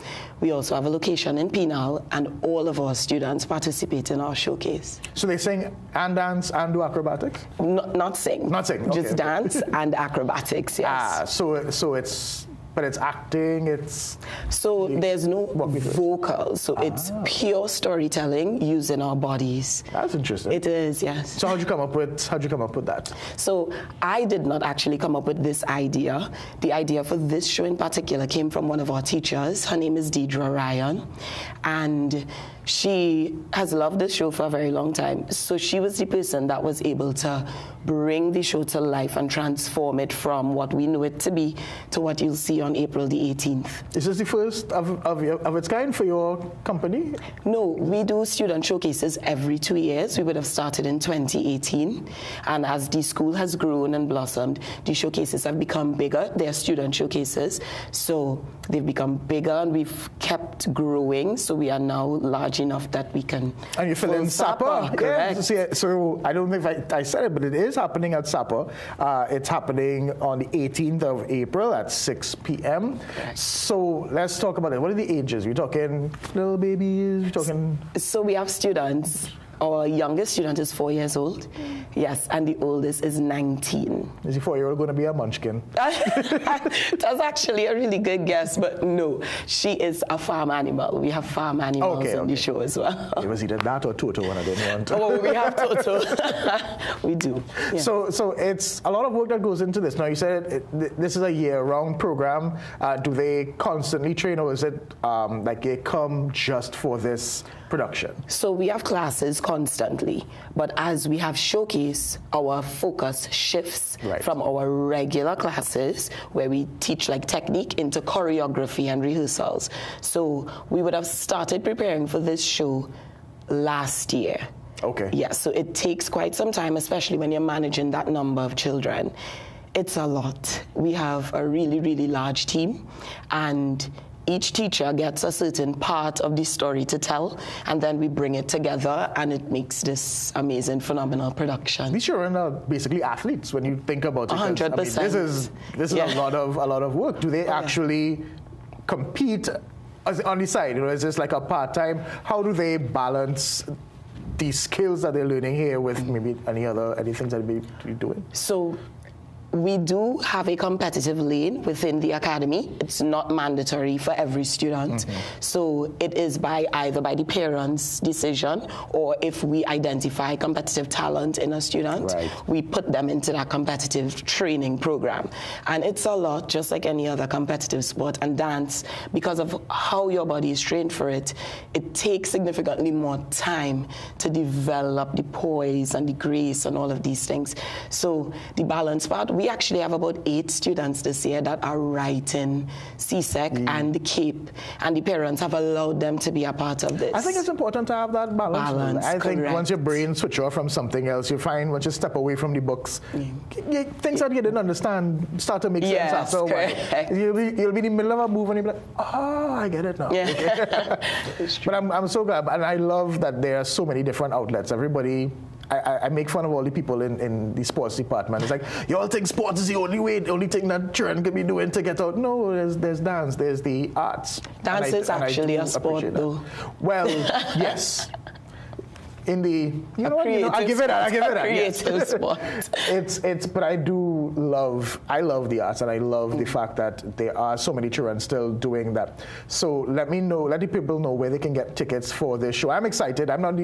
Speaker 27: We also have a location in Penal, and all of our students participate in our showcase.
Speaker 1: So they sing and dance and do acrobatics?
Speaker 27: Not sing.
Speaker 1: Not sing. Okay,
Speaker 27: just dance and acrobatics, yes.
Speaker 1: So it's... But it's acting, it's...
Speaker 27: So there's no vocals, so it's pure storytelling using our bodies.
Speaker 1: That's interesting.
Speaker 27: It is, yes.
Speaker 1: So how'd you come up with that?
Speaker 27: So I did not actually come up with this idea. The idea for this show in particular came from one of our teachers. Her name is Deidre Ryan, and she has loved this show for a very long time. So she was the person that was able to bring the show to life and transform it from what we know it to be to what you'll see on April the 18th.
Speaker 1: Is this the first of its kind for your company?
Speaker 27: No, we do student showcases every 2 years. We would have started in 2018. And as the school has grown and blossomed, the showcases have become bigger. They're student showcases. So they've become bigger and we've kept growing. So we are now large enough that we can...
Speaker 1: And you fill in SAPA.
Speaker 27: Correct.
Speaker 1: Yeah, so I don't know if I said it, but it is happening at SAPA. It's happening on the 18th of April at 6 p.m.
Speaker 27: Correct.
Speaker 1: So let's talk about it. What are the ages? We're talking little babies? We're talking...
Speaker 27: So we have students Our youngest student is 4 years old. Yes, and the oldest is 19.
Speaker 1: Is the 4-year-old going to be a munchkin?
Speaker 27: That's actually a really good guess, but no, she is a farm animal. We have farm animals in the show as well.
Speaker 1: It was either that or Toto when I didn't want to.
Speaker 27: Oh, we have Toto. We do. Yeah.
Speaker 1: So it's a lot of work that goes into this. Now, you said this is a year-round program. Do they constantly train, or is it like they come just for this production?
Speaker 27: So we have classes constantly, but as we have showcase, our focus shifts from our regular classes where we teach like technique into choreography and rehearsals. So we would have started preparing for this show last year.
Speaker 1: Okay.
Speaker 27: Yeah, so it takes quite some time, especially when you're managing that number of children. It's a lot. We have a really, really large team, and each teacher gets a certain part of the story to tell, and then we bring it together, and it makes this amazing, phenomenal production.
Speaker 1: These children are basically athletes when you think about it.
Speaker 27: 100%.
Speaker 1: I mean, this is a lot of work. Do they actually compete on the side? You know, is this like a part-time? How do they balance these skills that they're learning here with maybe any things that they'll be doing?
Speaker 27: So we do have a competitive lane within the academy. It's not mandatory for every student. So it is either by the parents' decision, or if we identify competitive talent in a student, we put them into that competitive training program. And it's a lot, just like any other competitive sport. And dance, because of how your body is trained for it, it takes significantly more time to develop the poise and the grace and all of these things. So the balance part, we actually have about 8 students this year that are writing CSEC and the CAPE, and the parents have allowed them to be a part of this.
Speaker 1: I think it's important to have that balance. I think once your brain switch off from something else, you find once you step away from the books, things that you didn't understand start to make sense after a while. You'll be in the middle of a move and you'll be like, oh, I get it now. But I'm so glad, and I love that there are so many different outlets. Everybody, I make fun of all the people in the sports department. It's like, you all think sports is the only thing that children can be doing to get out. No, there's dance, there's the arts.
Speaker 27: Dance is actually a sport, though.
Speaker 1: Well, yes. In the, I give it that.
Speaker 27: Creative sport.
Speaker 1: But I love the arts, and I love the fact that there are so many children still doing that. So let the people know where they can get tickets for this show. I'm excited. I'm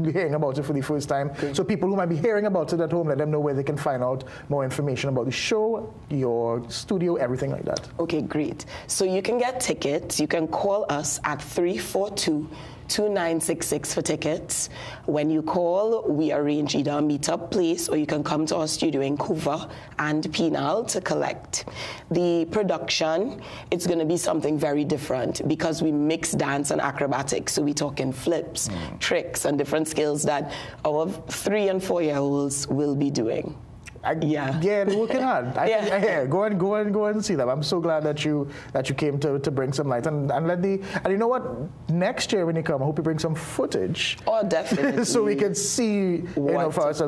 Speaker 1: hearing about it for the first time. So people who might be hearing about it at home, let them know where they can find out more information about the show, your studio, everything like that.
Speaker 27: Okay, great. So you can get tickets. You can call us at 342-2966 for tickets. When you call, we arrange either a meetup place, or you can come to our studio in Couva and Penal to collect. The production, it's going to be something very different because we mix dance and acrobatics. So we're talking flips, tricks, and different skills that our 3- and 4-year-olds will be doing.
Speaker 1: They're working hard. Go and see them. I'm so glad that you came to bring some light and you know what? Next year when you come, I hope you bring some footage.
Speaker 27: Oh, definitely.
Speaker 1: So we can see for ourselves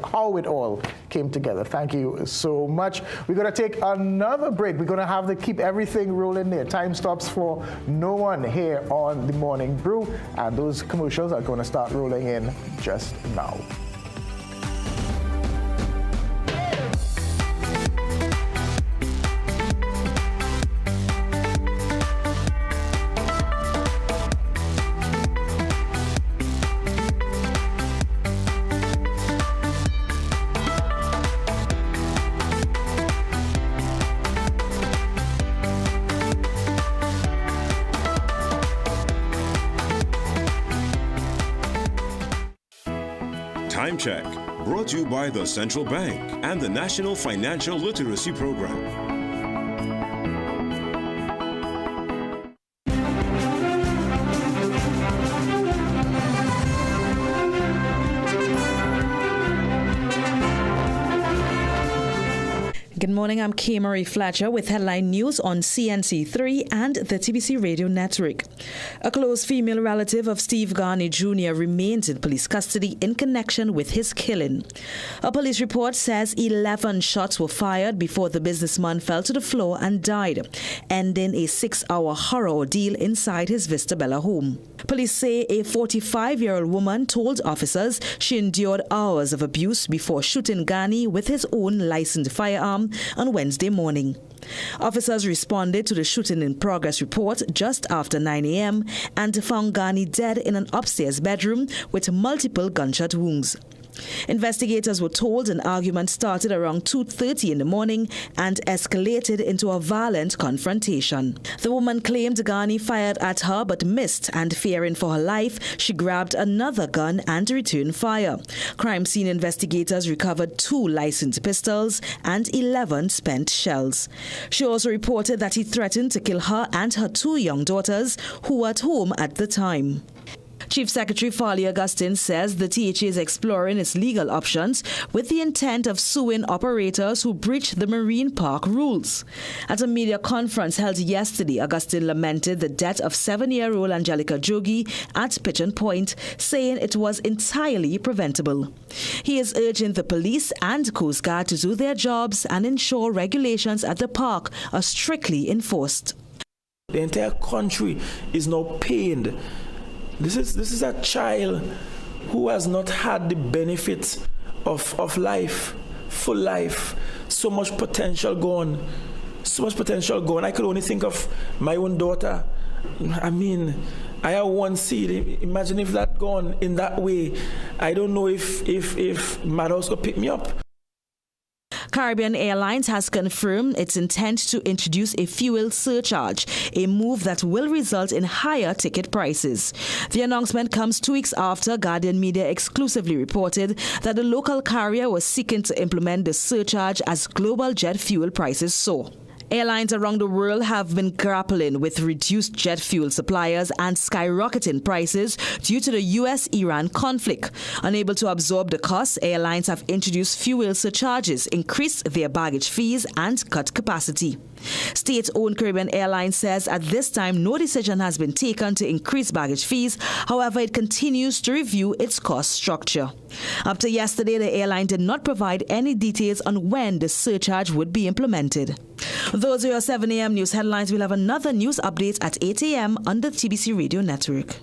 Speaker 1: how it all came together. Thank you so much. We're gonna take another break. We're gonna have to keep everything rolling there. Time stops for no one here on the Morning Brew, and those commercials are gonna start rolling in just now.
Speaker 21: Time Check, brought to you by the Central Bank and the National Financial Literacy Program.
Speaker 5: Good morning, I'm Kay Marie Fletcher with headline news on CNC3 and the TBC Radio Network. A close female relative of Steve Garney Jr. remains in police custody in connection with his killing. A police report says 11 shots were fired before the businessman fell to the floor and died, ending a 6-hour horror ordeal inside his Vista Bella home. Police say a 45-year-old woman told officers she endured hours of abuse before shooting Garney with his own licensed firearm on Wednesday morning. Officers responded to the shooting in progress report just after 9 a.m. and found Garney dead in an upstairs bedroom with multiple gunshot wounds. Investigators were told an argument started around 2:30 in the morning and escalated into a violent confrontation. The woman claimed Garney fired at her but missed, and fearing for her life, she grabbed another gun and returned fire. Crime scene investigators recovered 2 licensed pistols and 11 spent shells. She also reported that he threatened to kill her and her 2 young daughters who were at home at the time. Chief Secretary Farley Augustine says the THA is exploring its legal options with the intent of suing operators who breach the marine park rules. At a media conference held yesterday, Augustine lamented the death of 7-year-old Angelica Jogi at Pigeon Point, saying it was entirely preventable. He is urging the police and Coast Guard to do their jobs and ensure regulations at the park are strictly enforced.
Speaker 6: The entire country is now pained. This is a child who has not had the benefits of life, full life, so much potential gone. I could only think of my own daughter. I mean, I have one seed. Imagine if that gone in that way. I don't know if Madhouse could pick me up.
Speaker 5: Caribbean Airlines has confirmed its intent to introduce a fuel surcharge, a move that will result in higher ticket prices. The announcement comes 2 weeks after Guardian Media exclusively reported that the local carrier was seeking to implement the surcharge as global jet fuel prices soar. Airlines around the world have been grappling with reduced jet fuel suppliers and skyrocketing prices due to the U.S.-Iran conflict. Unable to absorb the costs, airlines have introduced fuel surcharges, increased their baggage fees, and cut capacity. State-owned Caribbean Airlines says at this time no decision has been taken to increase baggage fees. However, it continues to review its cost structure. Up to yesterday, the airline did not provide any details on when the surcharge would be implemented. Those are your 7 a.m. news headlines. We'll have another news update at 8 a.m. on the TBC Radio Network.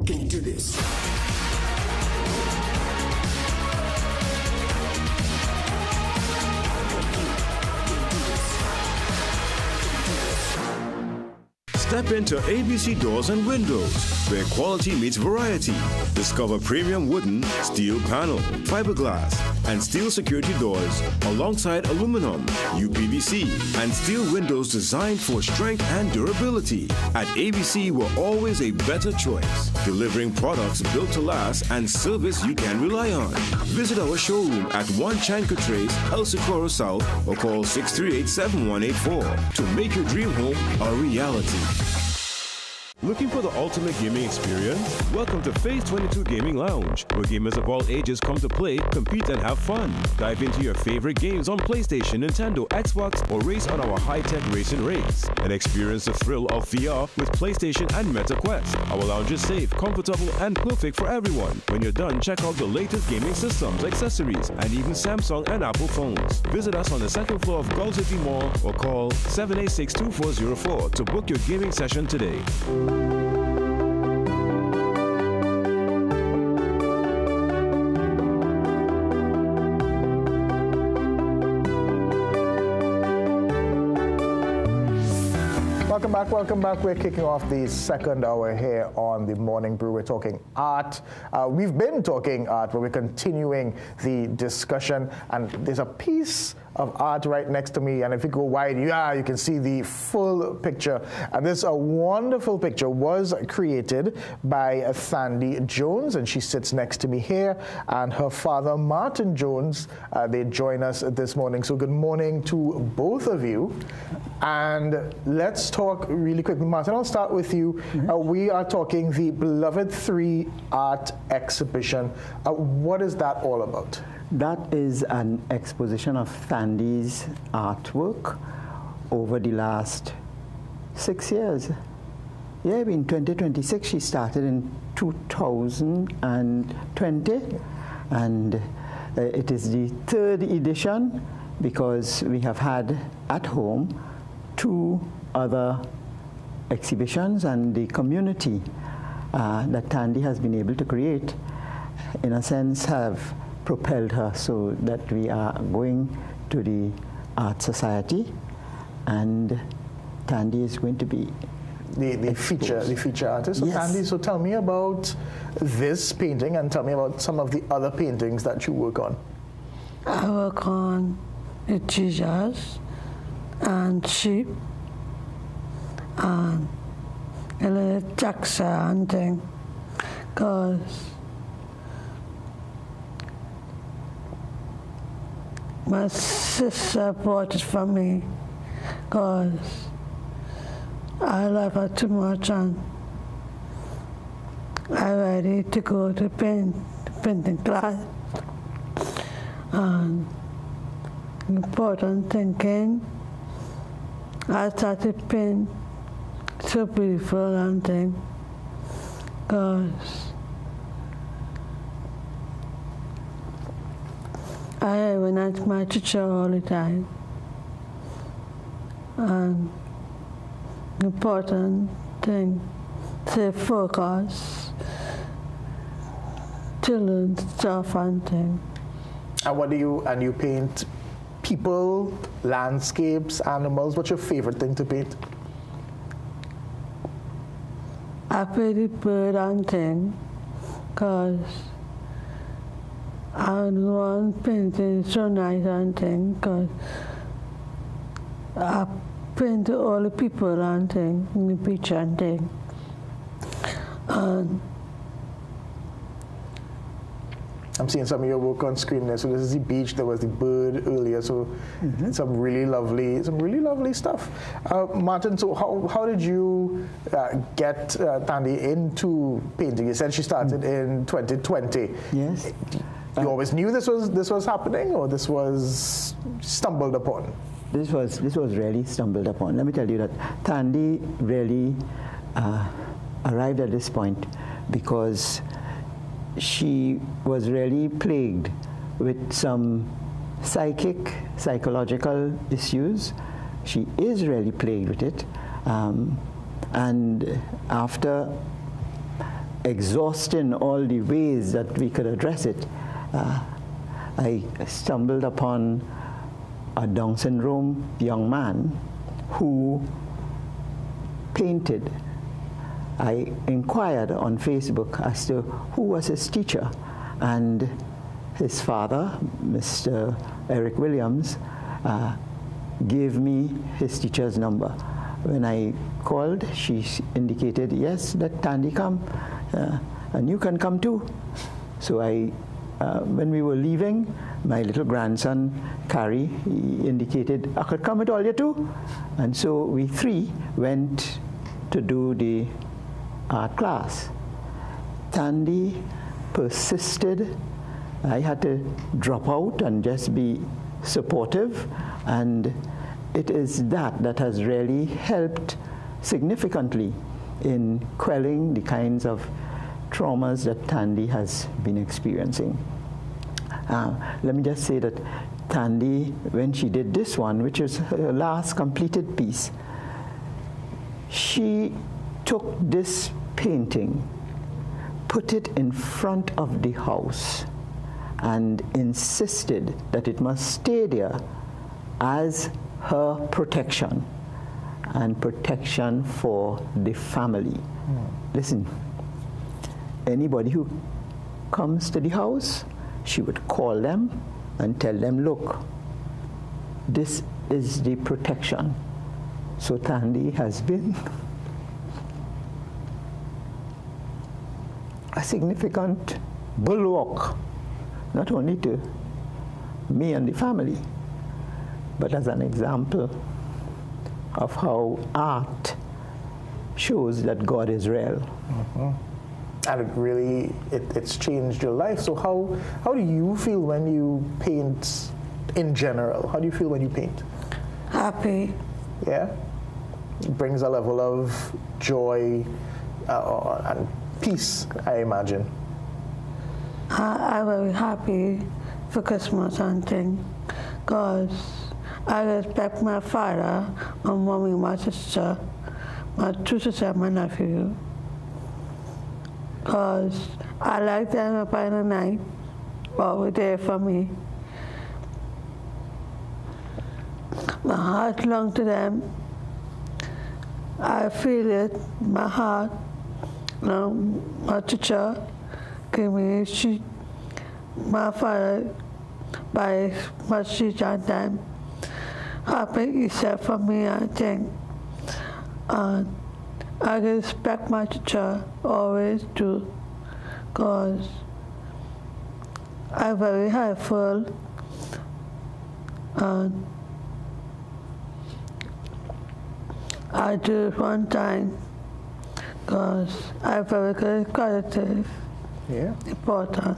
Speaker 15: Can you do this?
Speaker 21: Step into ABC Doors and Windows, where quality meets variety. Discover premium wooden, steel panel, fiberglass, and steel security doors alongside aluminum, UPVC, and steel windows designed for strength and durability. At ABC, we're always a better choice, delivering products built to last and service you can rely on. Visit our showroom at 1 Chancotrace, El Socorro South, or call 638-7184 to make your dream home a reality. Looking for the ultimate gaming experience? Welcome to Phase 22 Gaming Lounge, where gamers of all ages come to play, compete, and have fun. Dive into your favorite games on PlayStation, Nintendo, Xbox, or race on our high-tech racing rigs. And experience the thrill of VR with PlayStation and Meta Quest. Our lounge is safe, comfortable, and perfect for everyone. When you're done, check out the latest gaming systems, accessories, and even Samsung and Apple phones. Visit us on the 2nd floor of Gulf City Mall or call 786-2404 to book your gaming session today.
Speaker 1: Welcome back. We're kicking off the second hour here on the Morning Brew. We're talking art. We've been talking art, but we're continuing the discussion. And there's a piece of art right next to me, and if you go wide, you can see the full picture. And this a wonderful picture was created by Thandi Jones, and she sits next to me here, and her father, Martin Jones, they join us this morning. So good morning to both of you. And let's talk really quickly. Martin, I'll start with you. We are talking the Beloved 3 Art Exhibition. What is that all about?
Speaker 7: That is an exposition of Thandi's artwork over the last 6 years. Yeah, in 2026, she started in 2020, and it is the 3rd edition because we have had at home 2 other exhibitions, and the community that Thandi has been able to create, in a sense, have propelled her so that we are going to the Art Society, and Thandi is going to be
Speaker 1: the feature artist. So
Speaker 7: yes.
Speaker 1: Thandi, so tell me about this painting and tell me about some of the other paintings that you work on.
Speaker 8: I work on the Jesus and sheep and a little taxa and thing, because my sister bought it for me because I love her too much, and I'm ready to go to painting class. And important thinking, I started paint so beautiful and thing, because I went at my teacher all the time, and important thing, say focus, to learn stuff and thing.
Speaker 1: And you paint people, landscapes, animals. What's your favorite thing to paint?
Speaker 8: I paint the bird and thing, because I want painting so nice and thing, because I paint all the people and thing, in the beach and thing. And
Speaker 1: I'm seeing some of your work on screen there. So this is the beach. There was the bird earlier. So some really lovely stuff. Martin, so how did you get Thandi into painting? You said she started in 2020.
Speaker 7: Yes.
Speaker 1: You always knew this was happening, or this was stumbled upon?
Speaker 7: This was really stumbled upon. Let me tell you that Thandi really arrived at this point because she was really plagued with some psychological issues. She is really plagued with it. And after exhausting all the ways that we could address it, I stumbled upon a Down syndrome young man who painted. I inquired on Facebook as to who was his teacher, and his father, Mr. Eric Williams, gave me his teacher's number. When I called, she indicated, yes, let Thandi come, and you can come too. So when we were leaving, my little grandson, Carrie, he indicated, I could come with all you too. And so we 3 went to do the art class. Thandi persisted. I had to drop out and just be supportive, and it is that has really helped significantly in quelling the kinds of traumas that Thandi has been experiencing. Let me just say that Thandi, when she did this one, which is her last completed piece, she took this painting, put it in front of the house, and insisted that it must stay there as her protection and protection for the family. Listen, anybody who comes to the house, she would call them and tell them, look, this is the protection. So Tandy has been a significant bulwark, not only to me and the family, but as an example of how art shows that God is real.
Speaker 1: Mm-hmm. And it really, it's changed your life. So how do you feel when you paint in general? How do you feel when you paint?
Speaker 8: Happy.
Speaker 1: Yeah? It brings a level of joy and peace, I imagine.
Speaker 8: I'm very happy for Christmas and things, because I respect my father, my mommy, my sister, my two sisters, my nephew, because I like them up in the night, always there for me. My heart belongs to them. I feel it, my heart. You know, my teacher gave me a sheet. My father buys my sheet on time. Happy except for me, I think. And I respect my teacher, always do, because I'm very helpful. And I do it one time, because I'm very good qualitative.
Speaker 1: Yeah.
Speaker 8: Important.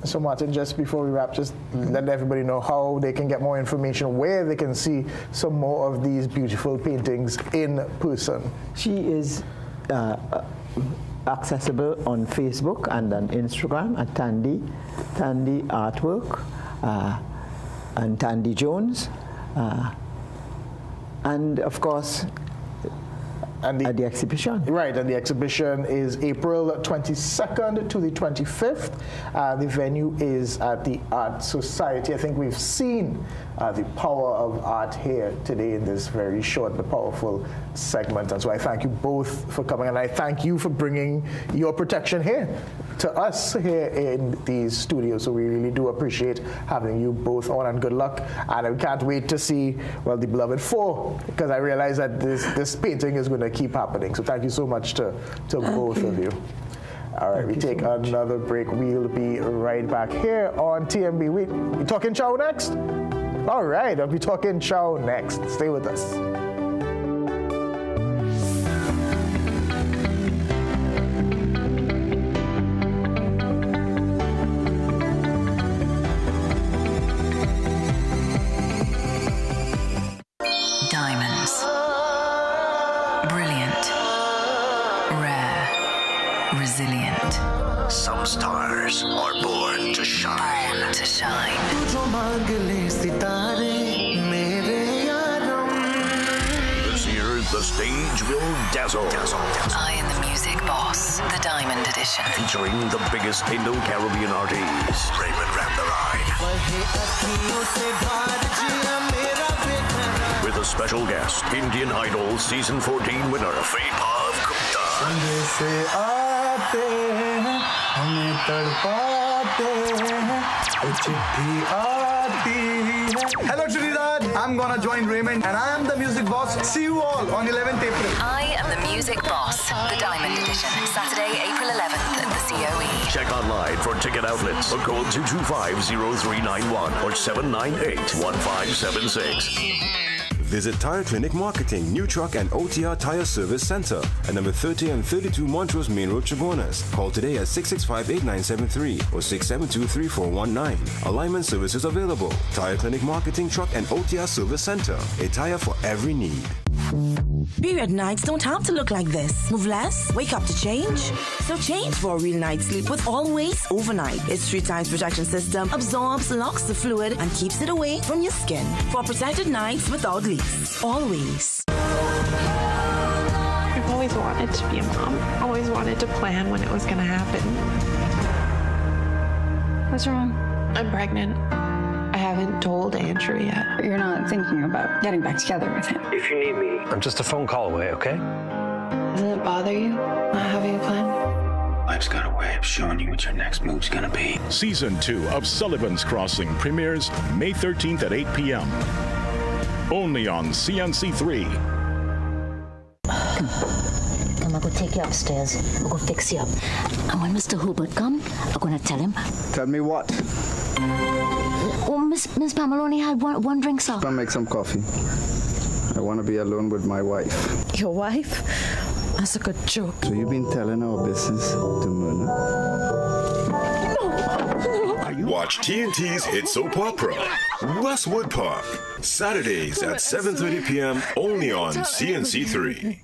Speaker 1: So Martin, just before we wrap, just let everybody know how they can get more information, where they can see some more of these beautiful paintings in person.
Speaker 7: She is accessible on Facebook and on Instagram at Tandy Artwork and Tandy Jones. And of course, at the exhibition.
Speaker 1: Right, and the exhibition is April 22nd to the 25th. The venue is at the Art Society. I think we've seen the power of art here today in this very short but powerful segment. And so I thank you both for coming, and I thank you for bringing your protection here to us here in these studios. So we really do appreciate having you both on, and good luck. And we can't wait to see, well, the Beloved 4, because I realize that this painting is going to keep happening. So thank you so much to both of you. All right, we take another break. We'll be right back here on TMB. We talking Chow next? All right, I'll be talking Chow next. Stay with us.
Speaker 9: Diamonds. Brilliant. Rare. Resilient.
Speaker 11: Some stars are born to shine.
Speaker 9: Born to shine.
Speaker 11: This year, the stage will dazzle.
Speaker 9: I Am the Music Boss, the Diamond Edition.
Speaker 11: Featuring the biggest Indo-Caribbean artists. Raymond Ramdarai. With a special guest, Indian Idol Season 14 winner, Vaibhav Gupta.
Speaker 12: Hello Trinidad, I'm gonna join Raymond and I am the music boss. See you all on 11th April.
Speaker 9: I Am the Music Boss, the Diamond Edition, Saturday, April 11th at the COE.
Speaker 11: Check online for ticket outlets or call 225-0391 or 798-1576.
Speaker 21: Visit Tire Clinic Marketing, New Truck and OTR Tire Service Center at number 30 and 32 Montrose Main Road, Chabonas. Call today at 665-8973 or 672-3419. Alignment services available. Tire Clinic Marketing, Truck and OTR Service Center. A tire for every need.
Speaker 13: Period nights don't have to look like this. Move less, wake up to change. So change for a real night's sleep with Always Overnight. Its 3 times protection system absorbs, locks the fluid, and keeps it away from your skin. For protected nights without leaks. Always.
Speaker 14: I've always wanted to be a mom. Always wanted to plan when it was going to happen.
Speaker 16: What's wrong?
Speaker 14: I'm pregnant. I haven't told Andrew yet.
Speaker 16: But you're not thinking about getting back together with him.
Speaker 17: If you need me, I'm just a phone call away, okay?
Speaker 14: Doesn't it bother you not having a plan?
Speaker 17: I
Speaker 3: Life's got a way of showing you what your next move's gonna be.
Speaker 4: Season 2 of Sullivan's Crossing premieres May 13th at 8 p.m. Only on CNC3.
Speaker 10: Come, I'm going to take you upstairs. I'm going to fix you up. And when Mr. Hubert come, I'm going to tell him.
Speaker 12: Tell me what?
Speaker 10: Oh, Miss Pamela only had one drink, sir.
Speaker 12: I'm going to make some coffee. I want to be alone with my wife.
Speaker 10: Your wife? That's a good joke.
Speaker 12: So you've been telling our business to Myrna?
Speaker 11: Watch TNT's hit soap opera, Westwood Park, Saturdays at 7:30 p.m. only on CNC3.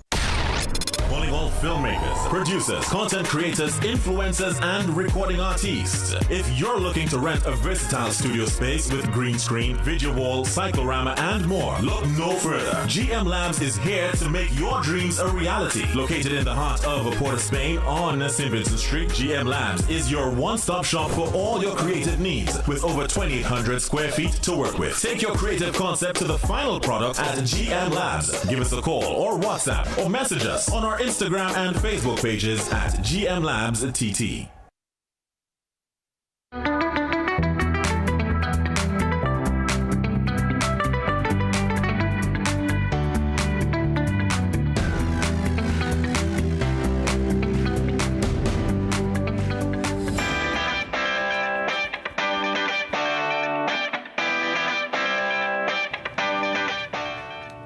Speaker 17: Calling all filmmakers, producers, content creators, influencers, and recording artists. If you're looking to rent a versatile studio space with green screen, video wall, cyclorama, and more, look no further. GM Labs is here to make your dreams a reality. Located in the heart of Port of Spain on St. Vincent Street, GM Labs is your one-stop shop for all your creative needs with over 2,800 square feet to work with. Take your creative concept to the final product at GM Labs. Give us a call or WhatsApp or message us on our Instagram and Facebook pages at GM Labs TT.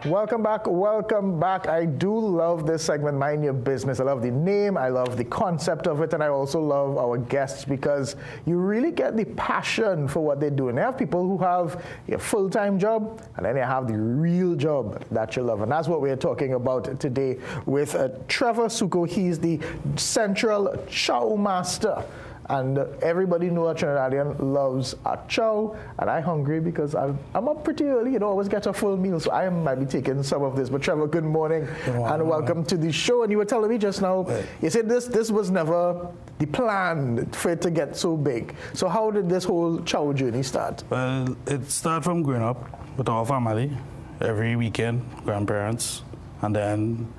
Speaker 1: Welcome back, welcome back. I do love this segment, Mind Your Business. I love the name, I love the concept of it, and I also love our guests because you really get the passion for what they're doing. They have people who have a full-time job, and then they have the real job that you love. And that's what we're talking about today with Trevor Suko. He's the Central Chow Master. And everybody knows a Trinidadian loves a chow, and I'm hungry because I'm up pretty early, you know, always get a full meal, so I might be taking some of this. But Trevor, good morning, and welcome to the show. And you were telling me just now, you said this was never the plan for it to get so big. So how did this whole chow journey start?
Speaker 25: Well, it started from growing up with our family, every weekend, grandparents, and then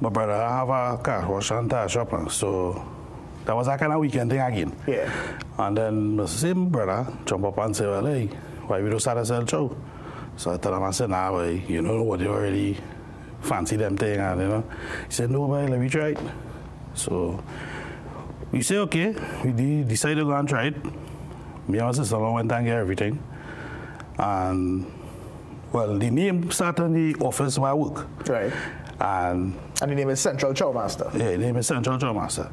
Speaker 25: my brother have a car wash and tire shop, so that was that kind of weekend thing again.
Speaker 1: Yeah.
Speaker 25: And then the same brother jump up and say, well, hey, why we don't start to sell chow? So I told him, I said, nah, well, you know what, you already fancy them thing, and you know. He said, no, boy, let me try it. So we say, okay, we decided to go and try it. Me and my sister went and get everything. And, well, the name started in the office where I work.
Speaker 1: Right.
Speaker 25: And
Speaker 1: the name is Central Chow Master.
Speaker 25: Yeah, the name is Central Chow Master.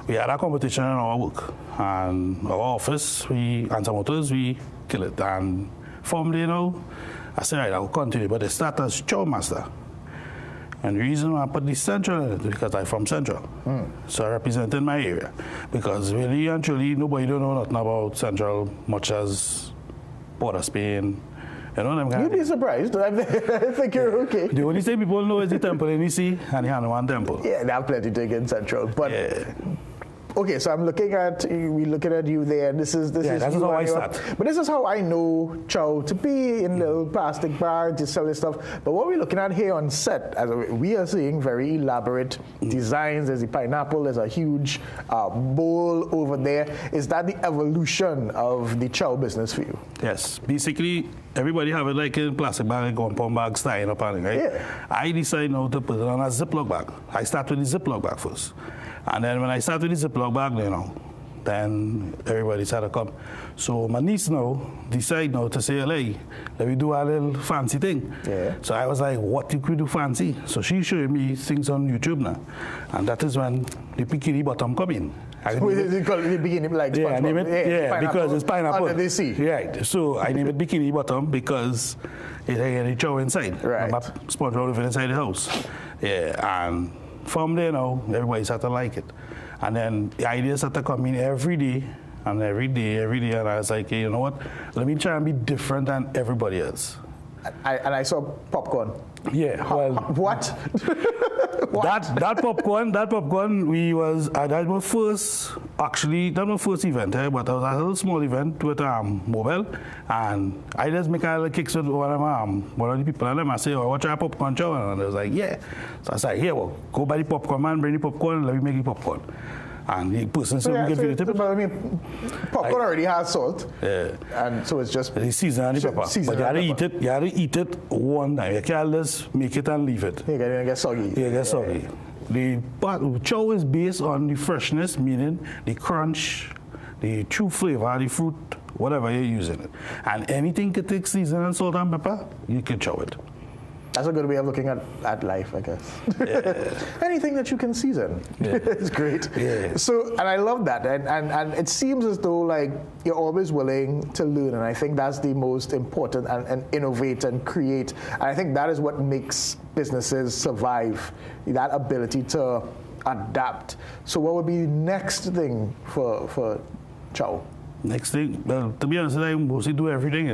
Speaker 25: We had a competition in our work, and our office, we and some others, we kill it. And from there, you know, I said, right, I'll continue, but it started as Chow Master. And the reason why I put the Central in it is because I'm from Central. So I represented my area. Because really and truly, nobody don't know nothing about Central, much as Port of Spain. You know them
Speaker 1: You'd be surprised. I think you're okay.
Speaker 25: The only thing people know is the temple in EC and the Hanuman temple.
Speaker 1: Yeah, they have plenty to get in Central. But okay, so we're looking at you there. This is
Speaker 25: that's how I start.
Speaker 1: But this is how I know Chow to be in little plastic bars, just selling stuff. But what we're looking at here on set, as we are seeing very elaborate designs. There's the pineapple. There's a huge bowl over there. Is that the evolution of the Chow business for you?
Speaker 25: Yes. Basically, everybody have it like in plastic bag, like compound bag, style up on it, right?
Speaker 1: Yeah.
Speaker 25: I decided now to put it on a Ziploc bag. I start with the Ziploc bag first. And then when I started with the Ziploc bag, you know, then everybody started to come. So my niece now decided now to say, hey, let me do a little fancy thing.
Speaker 1: Yeah.
Speaker 25: So I was like, what you could do fancy? So she showed me things on YouTube now. And that is when the bikini bottom come in.
Speaker 1: What is it called? The bikini, like
Speaker 25: yeah, I name it, because it's pineapple.
Speaker 1: Under the sea.
Speaker 25: Right. So I name it bikini bottom because it had a chow inside.
Speaker 1: Right.
Speaker 25: SpongeBob living inside the house. Yeah, and from there now, everybody started to like it. And then the idea started coming every day, and every day, and I was like, hey, you know what? Let me try and be different than everybody else.
Speaker 1: And I saw popcorn.
Speaker 25: Yeah. Well,
Speaker 1: what?
Speaker 25: that popcorn, we was that was first not my first event, but it was a little small event with mobile, and I just make a little kicks with one of the people, and them I say, oh, watch our popcorn show, and I was like, yeah. So I said, here, well, go buy the popcorn, man, bring the popcorn, let me make the popcorn. And the person so good for the tip.
Speaker 1: But I mean, popcorn already has salt.
Speaker 25: Yeah.
Speaker 1: And so it's just
Speaker 25: the season the pepper. But you have to eat it one time. You can't just make it and leave it.
Speaker 1: You get soggy.
Speaker 25: Yeah, get soggy. The chow is based on the freshness, meaning the crunch, the true flavor, the fruit, whatever you're using it. And anything can take season and salt and pepper, you can chow it.
Speaker 1: That's a good way of looking at life, I guess.
Speaker 25: Yeah.
Speaker 1: Anything that you can season.
Speaker 25: Yeah.
Speaker 1: It's great.
Speaker 25: Yeah.
Speaker 1: So, and I love that. And it seems as though like you're always willing to learn. And I think that's the most important and innovate and create. And I think that is what makes businesses survive, that ability to adapt. So what would be the next thing for Chow?
Speaker 25: Next thing, well, to be honest, I mostly do everything.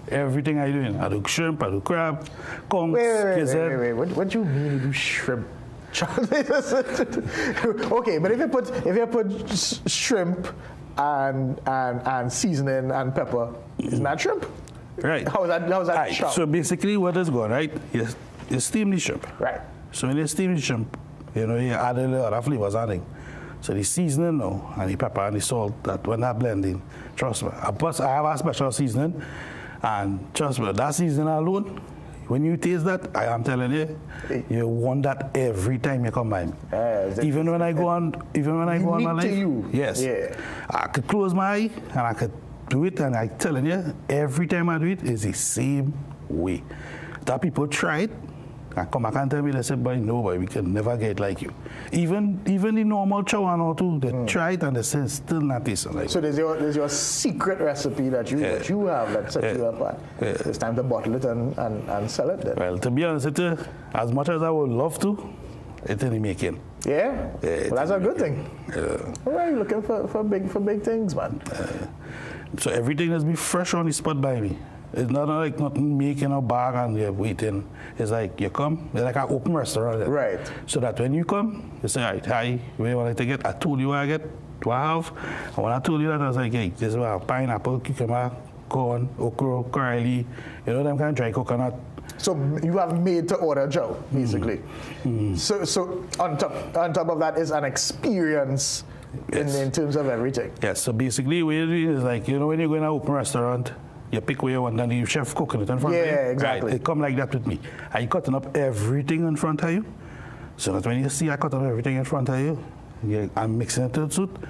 Speaker 25: Everything I do. I do shrimp, I do crab, conch,
Speaker 1: wait. What do you mean you do shrimp? Okay, but if you put shrimp and seasoning and pepper, isn't that shrimp?
Speaker 25: Right.
Speaker 1: How is that
Speaker 25: right.
Speaker 1: Chow?
Speaker 25: So basically what is going, right? You steam the shrimp.
Speaker 1: Right.
Speaker 25: So when you steam the shrimp, you add a lot of flavors on it. So the seasoning now, and the pepper and the salt, that when that blending, trust me. Plus I have a special seasoning, and trust me, that seasoning alone, when you taste that, I am telling you, you want that every time you come by me. Even when I go on my life,
Speaker 1: you.
Speaker 25: Yes.
Speaker 1: Yeah.
Speaker 25: I could close my eye and I could do it, and I'm telling you, every time I do it, it's the same way. That people try it. And come back and tell me, they say, boy, no, boy, we can never get like you. Even the normal chow and all too, they try it and they say still not tasting like
Speaker 1: so there's your secret recipe that you have that sets you apart. Yeah. It's time to bottle it and sell it then.
Speaker 25: Well, to be honest with you, as much as I would love to, it's in the making.
Speaker 1: Yeah? Well, that's a good thing. Why are you looking for big things, man?
Speaker 25: So everything has been fresh on the spot by me. It's not like nothing making a bag and you're waiting. It's like you come, it's like an open restaurant.
Speaker 1: Right.
Speaker 28: So that when you come, you say, all right, hi, where you want to get? I told you what I get, what I have. And when I told you that, I was like, hey, this is what I have: pineapple, cucumber, corn, okra, curly, you know, them kind of dry coconut.
Speaker 1: So you have made to order Chow, basically. So on top of that is an experience in terms of everything.
Speaker 25: Yes, so basically what you're doing is like, you know, when you go in an open restaurant, you pick where you want and the chef cooking it in front of you.
Speaker 1: Yeah, exactly.
Speaker 25: Right, it come like that with me. Are you cutting up everything in front of you? So that when you see I cut up everything in front of you, I'm mixing it to the soup.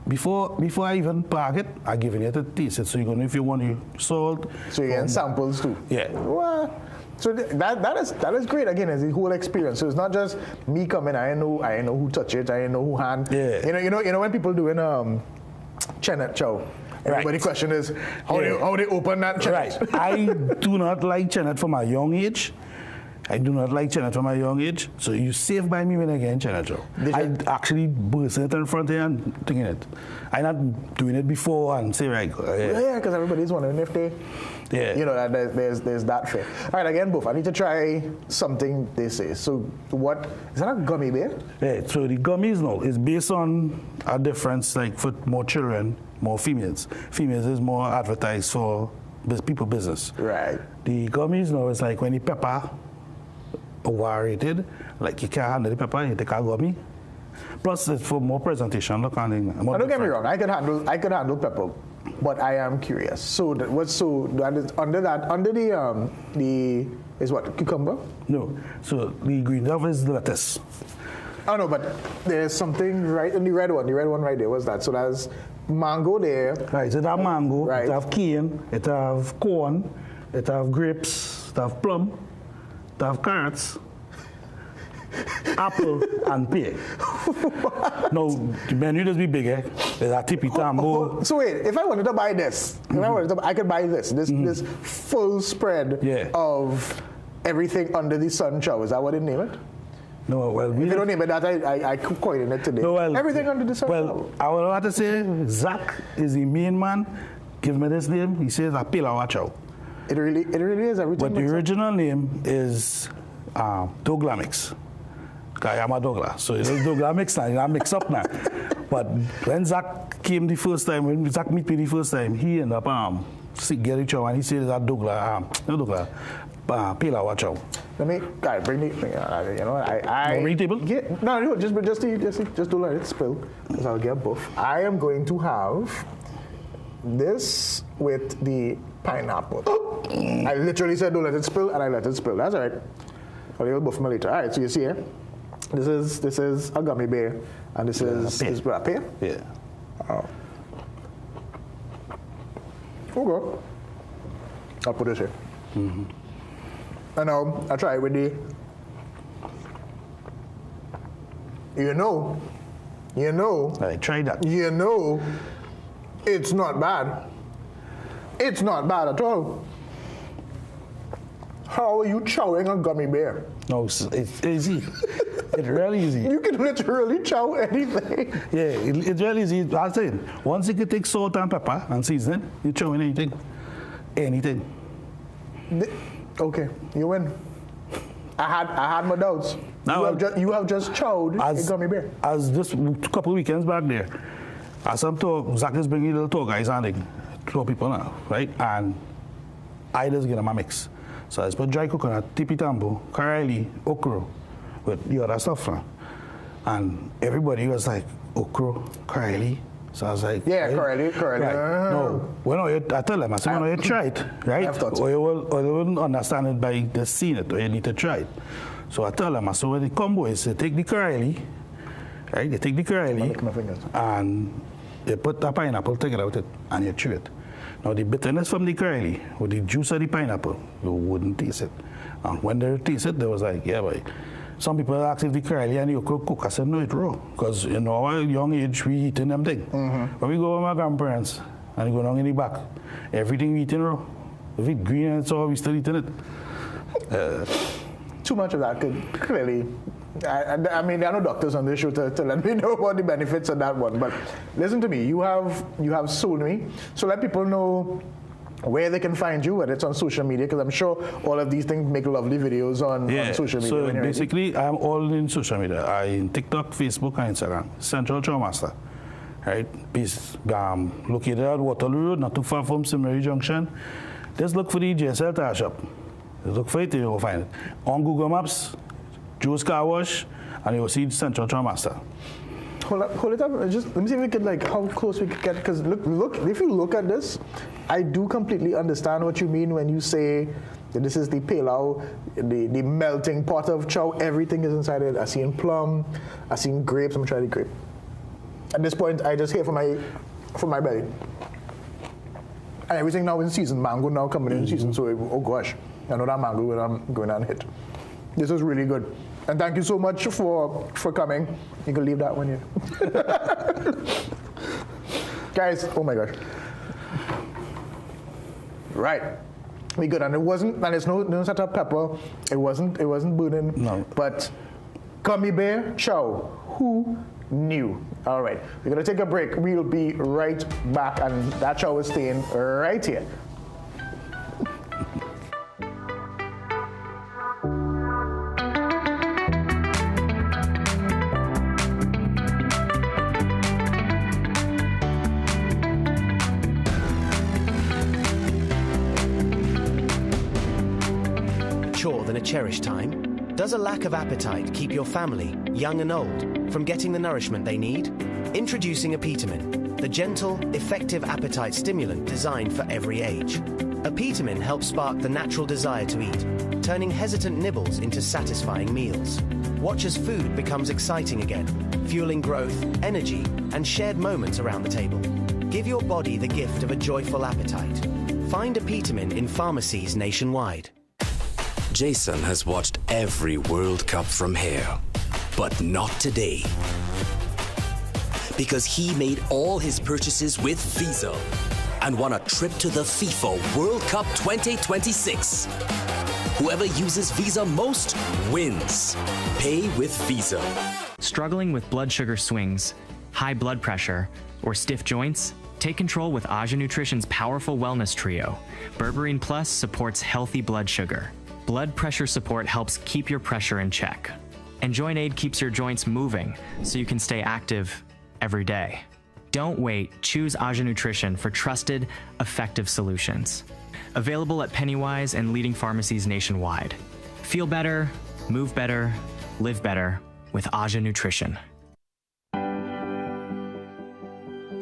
Speaker 25: Before I even pack it, I'm giving you to taste it. So you're going to, if you want your salt.
Speaker 1: So you're getting samples too?
Speaker 25: Yeah.
Speaker 1: What? So that is great. Again, it's the whole experience. So it's not just me coming. I know who touch it. I know who hand.
Speaker 25: Yeah.
Speaker 1: You know when people doing chenet chow. Everybody's question is how they open that chenet.
Speaker 25: Right. I do not like chenet from a young age. So you save by me when I get in chenet chow. I actually burst it in front of you and thinking it. I'm not doing it before and say right.
Speaker 1: Yeah, because everybody's wondering if they.
Speaker 25: Yeah.
Speaker 1: You know, there's that fear. All right, again, both. I need to try something they say. So what, is that a gummy bear?
Speaker 25: Yeah, so the gummies now is based on a difference, like for more children, more females. Females is more advertised for people business.
Speaker 1: Right.
Speaker 25: The gummies now is like when the pepper overrated, like you can't handle the pepper, you take a gummy. Plus it's for more presentation. Look on it.
Speaker 1: Don't get me wrong, I could handle pepper. But I am curious. So that is under the is what, cucumber?
Speaker 25: No. So the green stuff is lettuce.
Speaker 1: Oh no, but there's something right in the red one. The red one right there. What's that? So there's mango there.
Speaker 25: Right. So it have mango.
Speaker 1: Right.
Speaker 25: It have cane. It have corn. It have grapes. It have plum. It have carrots. Apple and pear. Now the menu does be bigger. There's a tippy tambo.
Speaker 1: So wait, if I wanted to buy this, I could buy this full spread of everything under the sun chow. Is that what they name it?
Speaker 25: No, well,
Speaker 1: if you don't name it that, I could coin it today.
Speaker 25: No, well,
Speaker 1: everything under the sun.
Speaker 25: Well, I would have to say Zach is the main man. Give me this name. He says a Pilawa Chow.
Speaker 1: It really is everything.
Speaker 25: But the original name is Doglamix. I am a Douglas, so it's Doglamix now. I mix up now. But when Zach came the first time, when Zach met me the first time, he ended up getting Chow, and he said that Pelawa Chow.
Speaker 1: Let me, guys, bring me, you know,
Speaker 25: bring the table?
Speaker 1: Yeah, no, just don't let it spill, because I'll get buff. I am going to have this with the pineapple. I literally said don't let it spill, and I let it spill. That's all right. I'll little buff me later. All right, so you see here, this is a gummy bear, and this is what, pear?
Speaker 25: Yeah.
Speaker 1: Okay. I'll put this here. Mm-hmm. And now I try it with the. You know.
Speaker 25: I tried that.
Speaker 1: You know, it's not bad. It's not bad at all. How are you chowing a gummy bear?
Speaker 25: No, it's easy. It's really easy.
Speaker 1: You can literally chow anything.
Speaker 25: Yeah, it's really easy. I'm saying, once you can take salt and pepper and season, you're chowing anything. Anything.
Speaker 1: Okay, you win. I had my doubts. You have just chowed a gummy bear.
Speaker 25: As just a couple of weekends back there, as some talk, Zach is bringing little tour guys and tour people now, right? And I just get them a mix. So I put dry coconut, tipi tambo, karali, okra, with the other stuff now. And everybody was like, okra, karali. So I was like,
Speaker 1: yeah, karali.
Speaker 25: Right. No, I tell them, I said, when you try it, right? Or you wouldn't understand it by just seeing it, or you need to try it. So I tell them, I said, well, the combo is you take the karali, right? You take the karali, and you put the pineapple together with it, and you chew it. Now, the bitterness from the karali, with the juice of the pineapple, you wouldn't taste it. And when they taste it, they was like, yeah, boy. Some people ask if the karali and the okra cook. I said, no, it's raw. Because in our young age, we eating them thing. Mm-hmm. When we go with my grandparents, and we go down in the back, everything we eating raw. If it's green and it's all, we still eating it.
Speaker 1: Too much of that could clearly... I mean, there are no doctors on this show to let me know about the benefits of that one. But listen to me, you have sold me. So let people know where they can find you, whether it's on social media, because I'm sure all of these things make lovely videos on social media.
Speaker 25: So basically, I'm all in social media. I in TikTok, Facebook, and Instagram. Central Chow Master, right? Located at Waterloo Road, not too far from Simmery Junction. Just look for the JSL tire shop. Just look for it, you will find it. On Google Maps, Joe's Car Wash, and you will see Central Chow Master.
Speaker 1: Hold it up. Just let me see if we could, like, how close we could get. Because look, if you look at this, I do completely understand what you mean when you say that this is the pilau, the melting pot of chow. Everything is inside it. I seen plum, I seen grapes. I'm gonna try the grape. At this point, I just hear from my belly. And everything now in season. Mango now coming in season. So oh gosh, I know that mango when I'm going on hit. This is really good. And thank you so much for coming. You can leave that one here. Guys, oh my gosh. Right. We good. And it's no sort of pepper. It wasn't burning. No. But gummy bear chow. Who knew? All right. We're gonna take a break. We'll be right back, and that chow is staying right here.
Speaker 2: Than a cherished time? Does a lack of appetite keep your family, young and old, from getting the nourishment they need? Introducing Apetamin, the gentle, effective appetite stimulant designed for every age. Apetamin helps spark the natural desire to eat, turning hesitant nibbles into satisfying meals. Watch as food becomes exciting again, fueling growth, energy, and shared moments around the table. Give your body the gift of a joyful appetite. Find Apetamin in pharmacies nationwide.
Speaker 18: Jason has watched every World Cup from here, but not today. Because he made all his purchases with Visa and won a trip to the FIFA World Cup 2026. Whoever uses Visa most wins. Pay with Visa.
Speaker 19: Struggling with blood sugar swings, high blood pressure, or stiff joints? Take control with Aja Nutrition's powerful wellness trio. Berberine Plus supports healthy blood sugar. Blood pressure support helps keep your pressure in check. And Joint Aid keeps your joints moving so you can stay active every day. Don't wait. Choose Aja Nutrition for trusted, effective solutions. Available at Pennywise and leading pharmacies nationwide. Feel better, move better, live better with Aja Nutrition.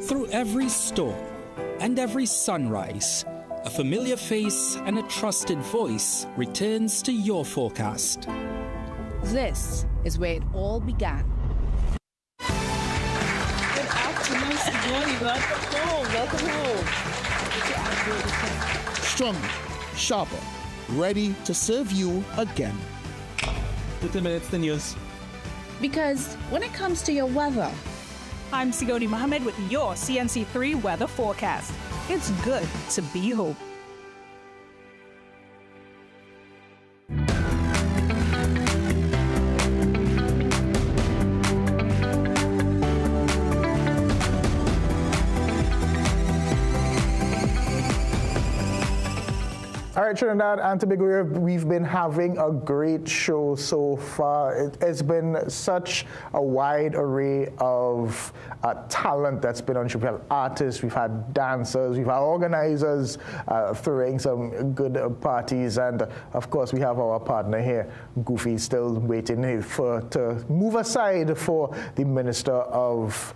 Speaker 6: Through every storm and every sunrise, a familiar face and a trusted voice returns to your forecast.
Speaker 20: This is where it all began.
Speaker 22: Good afternoon, Sidoni. Welcome home.
Speaker 23: Stronger, sharper, ready to serve you again.
Speaker 22: 30 minutes, the news.
Speaker 20: Because when it comes to your weather,
Speaker 24: I'm Sigoni Mohammed with your CNC3 weather forecast. It's good to be home.
Speaker 1: All right, Trinidad and Tobago, we've been having a great show so far. It's been such a wide array of talent that's been on show. We've had artists, we've had dancers, we've had organizers throwing some good parties, and of course we have our partner here, Goofy, still waiting to move aside for the Minister of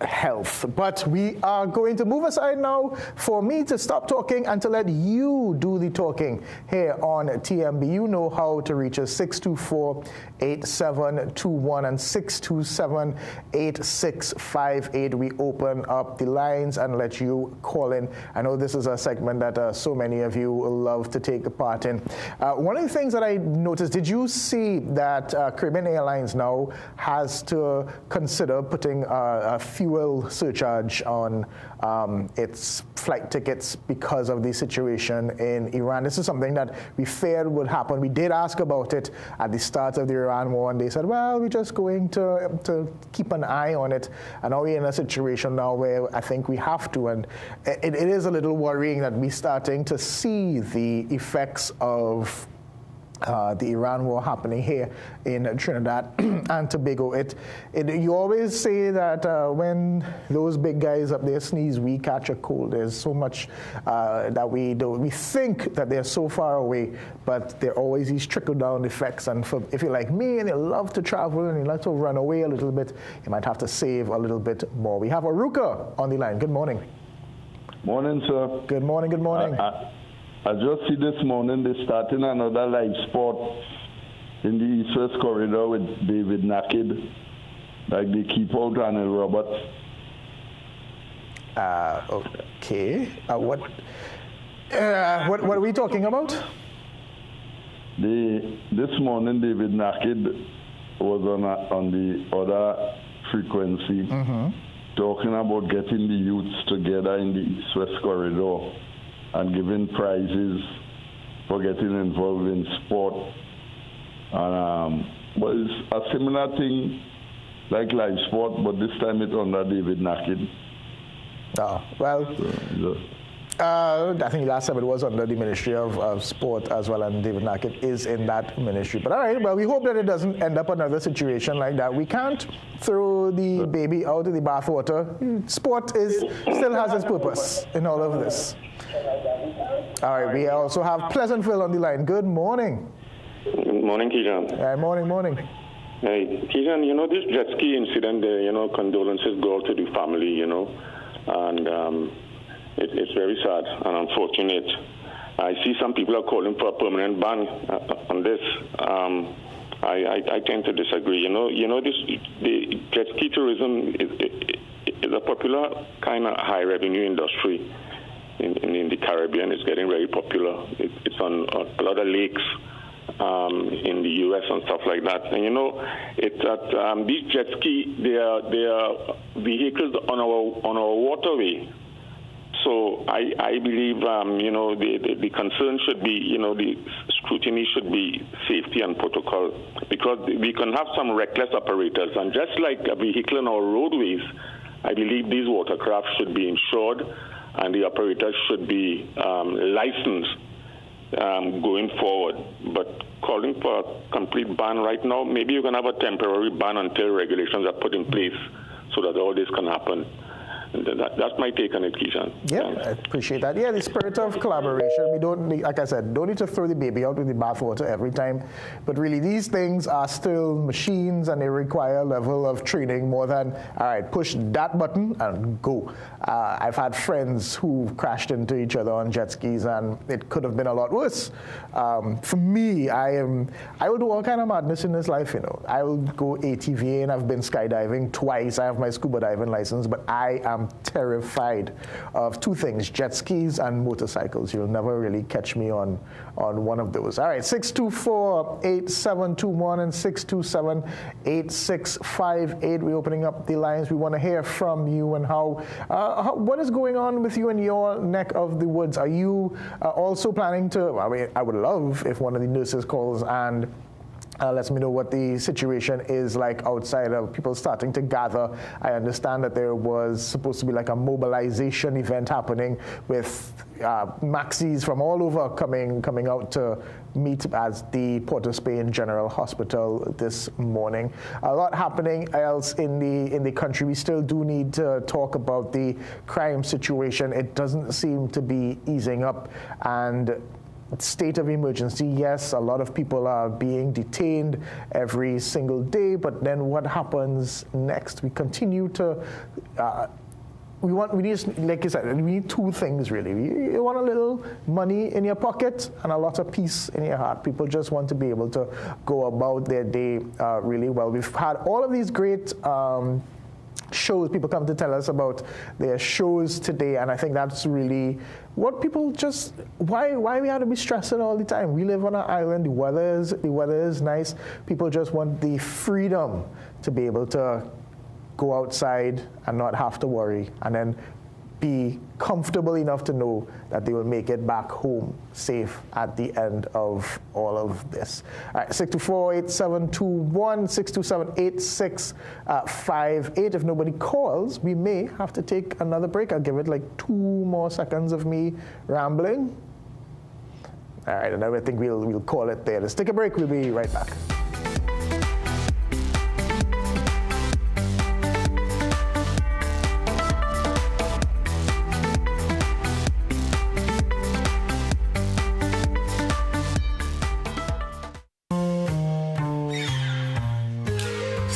Speaker 1: Health. But we are going to move aside now for me to stop talking and to let you do the talking here on TMB. You know how to reach us, 624-8721 and 627-8658. We open up the lines and let you call in. I know this is a segment that so many of you love to take part in. One of the things that I noticed, did you see that Caribbean Airlines now has to consider putting a fuel surcharge on its flight tickets because of the situation in Iran? This is something that we feared would happen. We did ask about it at the start of the Iran war, and they said, well, we're just going to keep an eye on it. And now we're in a situation now where I think we have to, and it is a little worrying that we're starting to see the effects of the Iran war happening here in Trinidad and Tobago. You always say that when those big guys up there sneeze, we catch a cold. There's so much that we think that they're so far away, but there are always these trickle-down effects. And if you're like me and you love to travel and you like to run away a little bit, you might have to save a little bit more. We have Aruka on the line. Good morning.
Speaker 26: Morning, sir.
Speaker 1: Good morning. Good morning.
Speaker 26: I just see this morning they're starting another live sport in the East-West corridor with David Naked, like they keep out Anil Roberts.
Speaker 1: Okay. What are we talking about?
Speaker 26: This morning David Naked was on the other frequency, talking about getting the youths together in the East-West corridor and giving prizes for getting involved in sport. But it's a similar thing like live sport, but this time it's under David Naked.
Speaker 1: I think last time it was under the Ministry of Sport as well, and David Naked is in that ministry. But all right, well, we hope that it doesn't end up another situation like that. We can't throw the baby out of the bathwater. Sport still has its purpose in all of this. All right, we also have Pleasantville on the line. Good morning.
Speaker 27: Good morning, Kijan.
Speaker 1: Morning.
Speaker 27: Hey, Kijan, this jet ski incident there, condolences go out to the family, and it's very sad and unfortunate. I see some people are calling for a permanent ban on this. I tend to disagree. The jet ski tourism is a popular kind of high revenue industry in the Caribbean. It's getting very popular. It's on a lot of lakes in the U.S. and stuff like that. And it's that these jet ski they are vehicles on our waterway. So I believe the concern should be the scrutiny should be safety and protocol, because we can have some reckless operators, and just like a vehicle on our roadways, I believe these watercraft should be insured and the operators should be licensed going forward. But calling for a complete ban right now, maybe you can have a temporary ban until regulations are put in place so that all this can happen. And that's my take on it, Keishan.
Speaker 1: Yeah, I appreciate that. Yeah, the spirit of collaboration. We don't need, like I said, don't need to throw the baby out with the bathwater every time. But really, these things are still machines, and they require a level of training more than, all right, push that button and go. I've had friends who crashed into each other on jet skis, and it could have been a lot worse. For me, I will do all kind of madness in this life, you know. I will go ATV, and I've been skydiving twice. I have my scuba diving license, but I am terrified of two things, jet skis and motorcycles. You'll never really catch me on one of those. All right, 624-8721 and 627-8658. We're opening up the lines. We want to hear from you and what is going on with you in your neck of the woods. Are you also planning to, I mean, I would love if one of the nurses calls and lets me know what the situation is like outside of people starting to gather. I understand that there was supposed to be like a mobilization event happening with maxis from all over coming out to meet at the Port of Spain General Hospital this morning. A lot happening else in the country. We still do need to talk about the crime situation. It doesn't seem to be easing up, and state of emergency, yes, a lot of people are being detained every single day, but then what happens next? We continue to, we need, like you said, we need two things really. You want a little money in your pocket and a lot of peace in your heart. People just want to be able to go about their day really well. We've had all of these great shows. People come to tell us about their shows today, and I think that's really what people just, why we have to be stressing all the time. We live on an island, the weather is nice. People just want the freedom to be able to go outside and not have to worry, and then be comfortable enough to know that they will make it back home safe at the end of all of this. All right, 624-8721, 627-8658. If nobody calls, we may have to take another break. I'll give it like 2 more seconds of me rambling. All right, and then I think we'll call it there. Let's take a break. We'll be right back.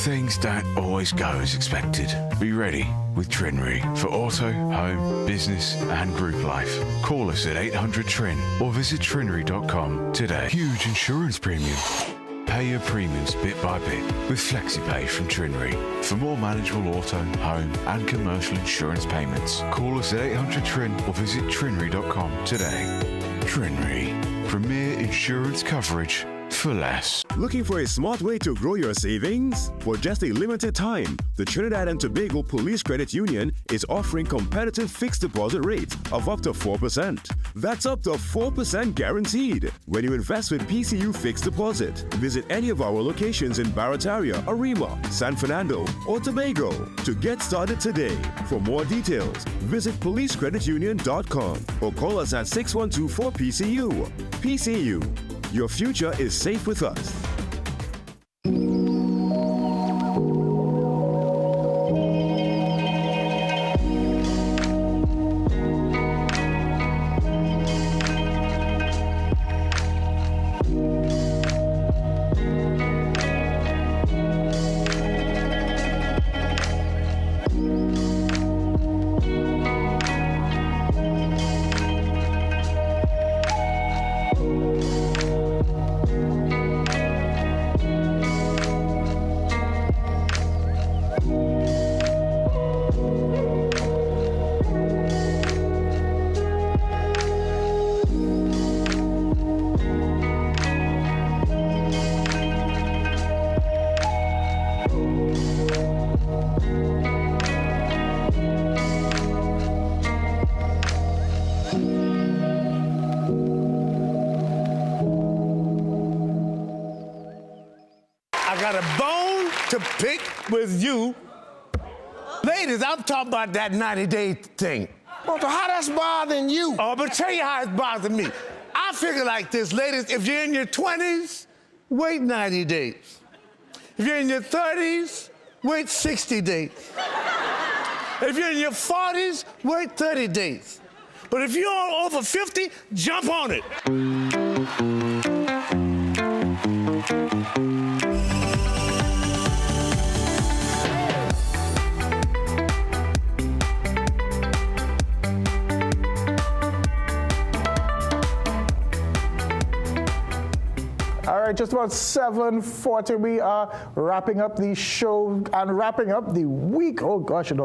Speaker 5: Things don't always go as expected. Be ready with Trinry for auto, home, business and group life. Call us at 800-TRIN or visit trinry.com today. Huge insurance premium. Pay your premiums bit by bit with FlexiPay from Trinry. For more manageable auto, home and commercial insurance payments, call us at 800-TRIN or visit trinry.com today. Trinry. Premier insurance coverage for less.
Speaker 7: Looking for a smart way to grow your savings? For just a limited time, the Trinidad and Tobago Police Credit Union is offering competitive fixed deposit rates of up to 4%. That's up to 4% guaranteed when you invest with PCU Fixed Deposit. Visit any of our locations in Barataria, Arima, San Fernando, or Tobago to get started today. For more details, visit policecreditunion.com or call us at 6124-PCU. PCU. Your future is safe with us.
Speaker 8: With you. Ladies, I'm talking about that 90-day thing. Well, so how that's bothering you? Oh, I'm gonna tell you how it's bothering me. I figure like this, ladies, if you're in your 20s, wait 90 days. If you're in your 30s, wait 60 days. If you're in your 40s, wait 30 days. But if you're over 50, jump on it.
Speaker 1: All right, just about 7:40. We are wrapping up the show and wrapping up the week. Oh gosh, it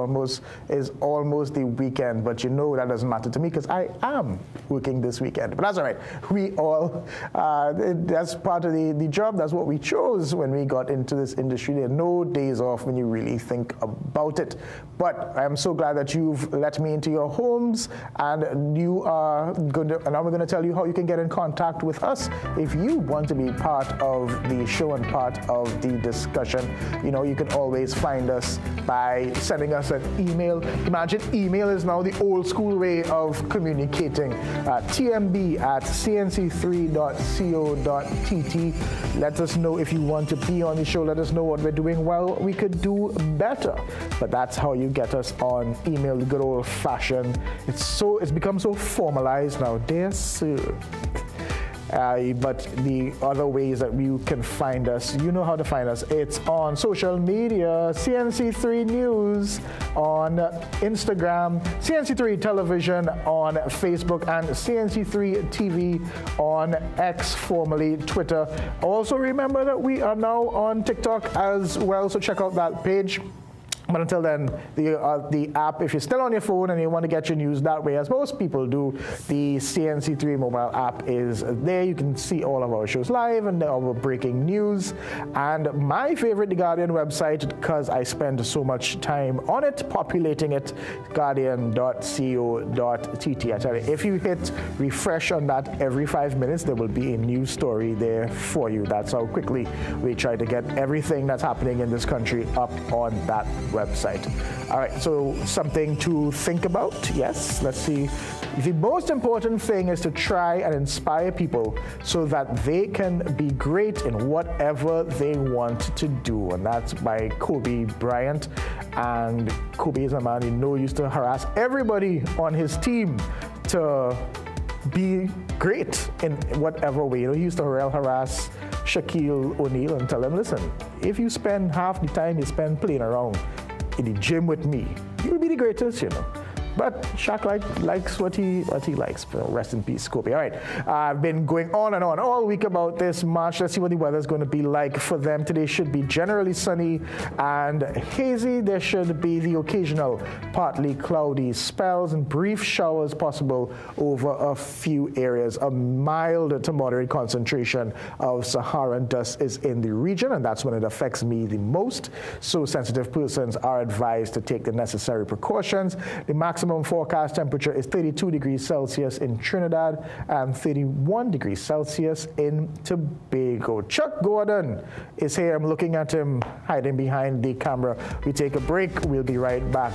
Speaker 1: is almost the weekend, but you know that doesn't matter to me because I am working this weekend. But that's all right. We all, that's part of the job. That's what we chose when we got into this industry. There are no days off when you really think about it. But I'm so glad that you've let me into your homes, and you are going to, and now we're going to tell you how you can get in contact with us if you want to be part of the show and part of the discussion. You know, you can always find us by sending us an email. Imagine email is now the old school way of communicating. tmb@cnc3.co.tt. Let us know if you want to be on the show. Let us know what we're doing well. We could do better. But that's how you get us on email, the good old fashioned. It's become so formalized now. Dear sir. But the other ways that you can find us, you know how to find us. It's on social media, CNC3 News on Instagram, CNC3 Television on Facebook, and CNC3 TV on X, formerly Twitter. Also remember that we are now on TikTok as well, so check out that page. But until then, the app, if you're still on your phone and you want to get your news that way, as most people do, the CNC3 mobile app is there. You can see all of our shows live and our breaking news. And my favorite, The Guardian website, because I spend so much time on it, populating it, guardian.co.tt. I tell you, if you hit refresh on that every 5 minutes, there will be a new story there for you. That's how quickly we try to get everything that's happening in this country up on that website. All right, so something to think about. Yes, let's see. The most important thing is to try and inspire people so that they can be great in whatever they want to do. And that's by Kobe Bryant. And Kobe is a man you know used to harass everybody on his team to be great in whatever way. You know, he used to harass Shaquille O'Neal and tell him, listen, if you spend half the time you spend playing around in the gym with me, you'll be the greatest, you know. But Shaq likes what he likes. Rest in peace, Kobe. All right, I've been going on and on all week about this march. Let's see what the weather's going to be like for them. Today should be generally sunny and hazy. There should be the occasional partly cloudy spells and brief showers possible over a few areas. A mild to moderate concentration of Saharan dust is in the region, and that's when it affects me the most. So sensitive persons are advised to take the necessary precautions. The maximum forecast temperature is 32 degrees Celsius in Trinidad and 31 degrees Celsius in Tobago. Chuck Gordon is here. I'm looking at him hiding behind the camera. We take a break. We'll be right back.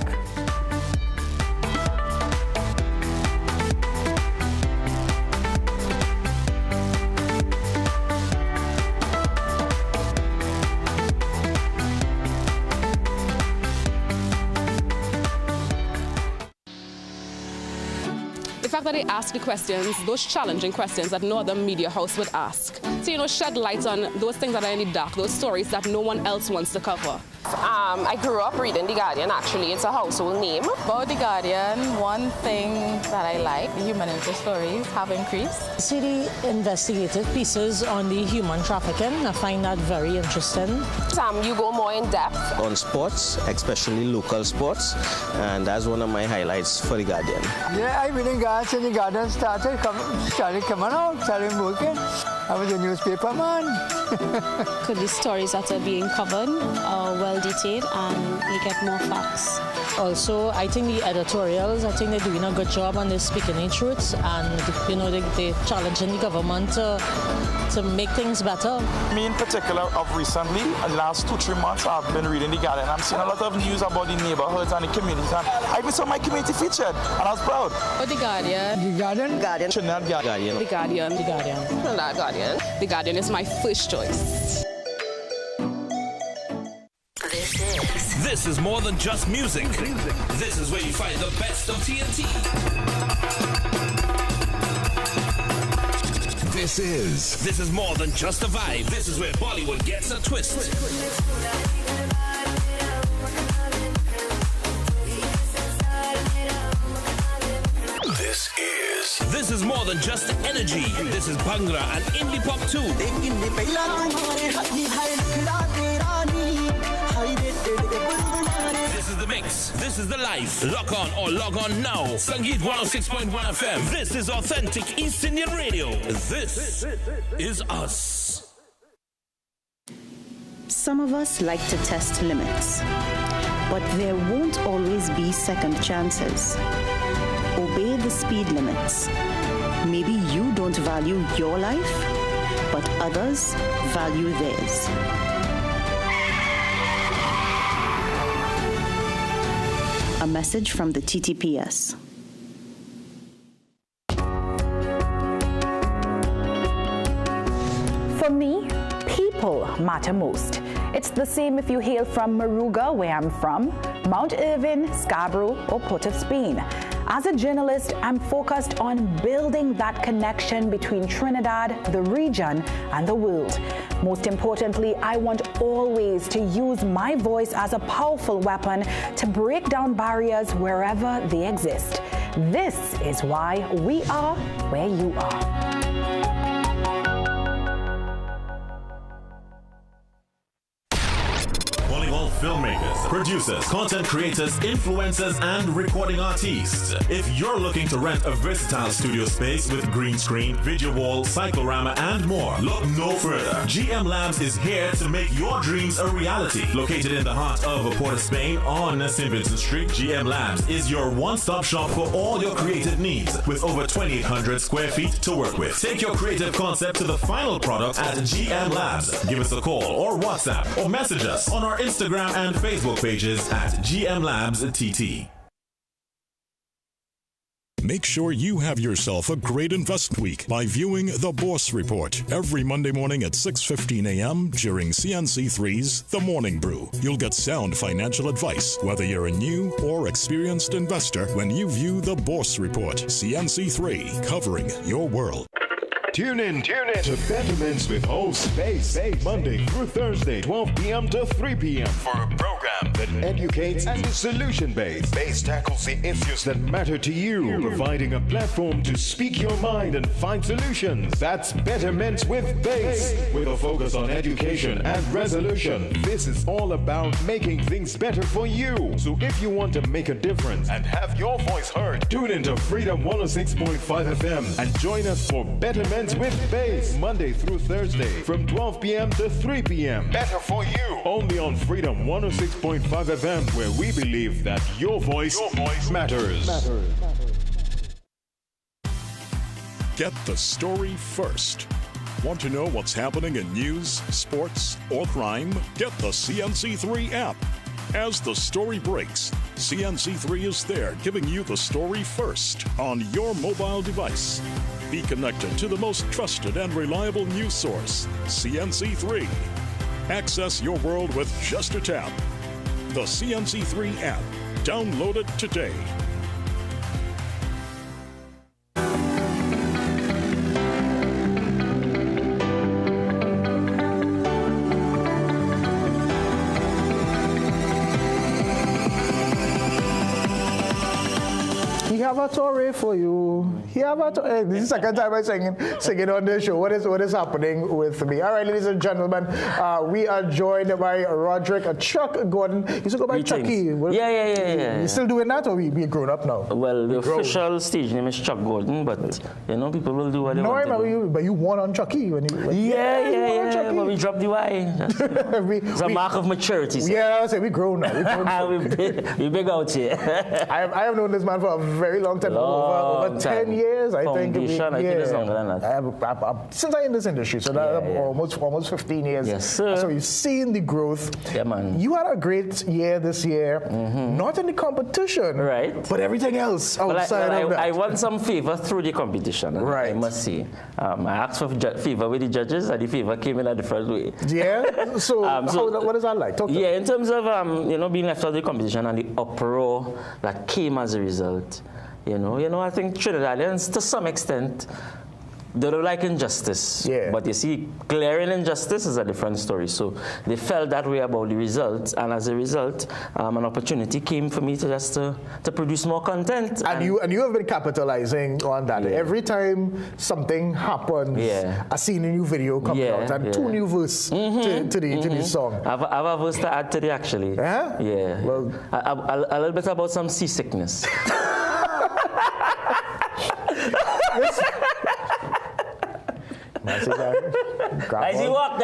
Speaker 3: The fact that they ask the questions, those challenging questions that no other media house would ask. So, you know, shed light on those things that are in the dark, those stories that no one else wants to cover.
Speaker 9: I grew up reading The Guardian, actually. It's a household name.
Speaker 13: About The Guardian, one thing that I like, the human interest stories have increased.
Speaker 14: See the investigative pieces on the human trafficking. I find that very interesting.
Speaker 9: You go more in depth.
Speaker 15: On sports, especially local sports, and that's one of my highlights for The Guardian.
Speaker 16: Yeah, I've been in Ghana and The Guardian started coming out, started working. I was a newspaper man.
Speaker 21: Could the stories that are being covered are well detailed and you get more facts.
Speaker 14: Also, I think the editorials, I think they're doing a good job on this speaking the truth, and you know they're challenging the government to make things better.
Speaker 29: Me in particular, of recently, the last 2-3 months, I've been reading The Guardian. I'm seeing a lot of news about the neighborhoods and the communities. And I even saw my community featured, and I was proud.
Speaker 3: Oh, The Guardian.
Speaker 16: The Guardian?
Speaker 15: Guardian.
Speaker 29: Trinidad Guardian.
Speaker 3: The Guardian.
Speaker 14: The Guardian.
Speaker 3: Trinidad Guardian. The Guardian is my first choice.
Speaker 2: This is more than just music. This is where you find the best of TNT. This is more than just a vibe. This is where Bollywood gets a twist. This is more than just energy. This is Bhangra and indie pop too. This is the mix. This is the life. Lock on or log on now. Sangeet 106.1 FM. This is authentic East Indian radio. This is us.
Speaker 4: Some of us like to test limits, but there won't always be second chances. Obey the speed limits. Maybe you don't value your life, but others value theirs. A message from the TTPS.
Speaker 10: For me, people matter most. It's the same if you hail from Moruga, where I'm from, Mount Irvin, Scarborough, or Port of Spain. As a journalist, I'm focused on building that connection between Trinidad, the region, and the world. Most importantly, I want always to use my voice as a powerful weapon to break down barriers wherever they exist. This is why we are where you are.
Speaker 11: Filmmakers, producers, content creators, influencers, and recording artists. If you're looking to rent a versatile studio space with green screen, video wall, cyclorama, and more, look no further. GM Labs is here to make your dreams a reality. Located in the heart of Port of Spain on St. Vincent Street, GM Labs is your one-stop shop for all your creative needs with over 2,800 square feet to work with. Take your creative concept to the final product at GM Labs. Give us a call or WhatsApp or message us on our Instagram and Facebook pages at GM Labs TT.
Speaker 12: Make sure you have yourself a great investment week by viewing The Bourse Report every Monday morning at 6:15 a.m. during CNC3's The Morning Brew. You'll get sound financial advice, whether you're a new or experienced investor, when you view The Bourse Report. CNC3, covering your world.
Speaker 17: Tune in to Betterments with host Base, Monday through Thursday, 12 p.m. to 3 p.m. for a program that educates and is solution-based. Base tackles the issues that matter to you, providing a platform to speak your mind and find solutions. That's Betterments with Base, with a focus on education and resolution. This is all about making things better for you. So if you want to make a difference and have your voice heard, tune into Freedom 106.5 FM and join us for Betterments with Base, Monday through Thursday from 12 p.m. to 3 p.m. Better for you. Only on Freedom 106.5 FM, where we believe that your voice matters.
Speaker 12: Get the story first. Want to know what's happening in news, sports, or crime? Get the CNC3 app. As the story breaks, CNC3 is there giving you the story first on your mobile device. Be connected to the most trusted and reliable news source, CNC3. Access your world with just a tap. The CNC3 app. Download it today.
Speaker 1: Have a story for you. This is the second time I'm singing on the show. What is happening with me? All right, ladies and gentlemen, we are joined by Roderick Chuck Gordon. You used to go by Chucky.
Speaker 18: Yeah.
Speaker 1: You still doing that, or we grown up now?
Speaker 18: Well, the official stage name is Chuck Gordon, but people will do what they want to do.
Speaker 1: But you won on Chucky when you.
Speaker 18: Yeah. But we dropped the Y. It's a mark of maturity.
Speaker 1: Yeah, I say we grown now.
Speaker 18: We big out here.
Speaker 1: I have known this man for a very very long time. Over 10 years, I think.
Speaker 18: Foundation, I think it's longer than that.
Speaker 1: Since I'm in this industry, so that's almost 15 years.
Speaker 18: Yes, sir.
Speaker 1: So you've seen the growth.
Speaker 18: Yeah, man.
Speaker 1: You had a great year this year, not in the competition,
Speaker 18: right?
Speaker 1: But everything else outside of that.
Speaker 18: I won some favor through the competition, right? I must say. I asked for favor with the judges, and the favor came in a different way.
Speaker 1: Yeah. So, what is that like? Talk to me.
Speaker 18: In terms of being left out of the competition and the uproar that came as a result, I think Trinidadians to some extent, they don't like injustice. Yeah. But you see, clearing injustice is a different story. So they felt that way about the results, and as a result, an opportunity came for me to produce more content.
Speaker 1: And you have been capitalizing on that. Yeah. Every time something happens, I see a new video come out and two new verses to the song.
Speaker 18: I have a verse to add to the actually.
Speaker 1: Yeah?
Speaker 18: Yeah. Well, a little bit about some seasickness. Dicey walk.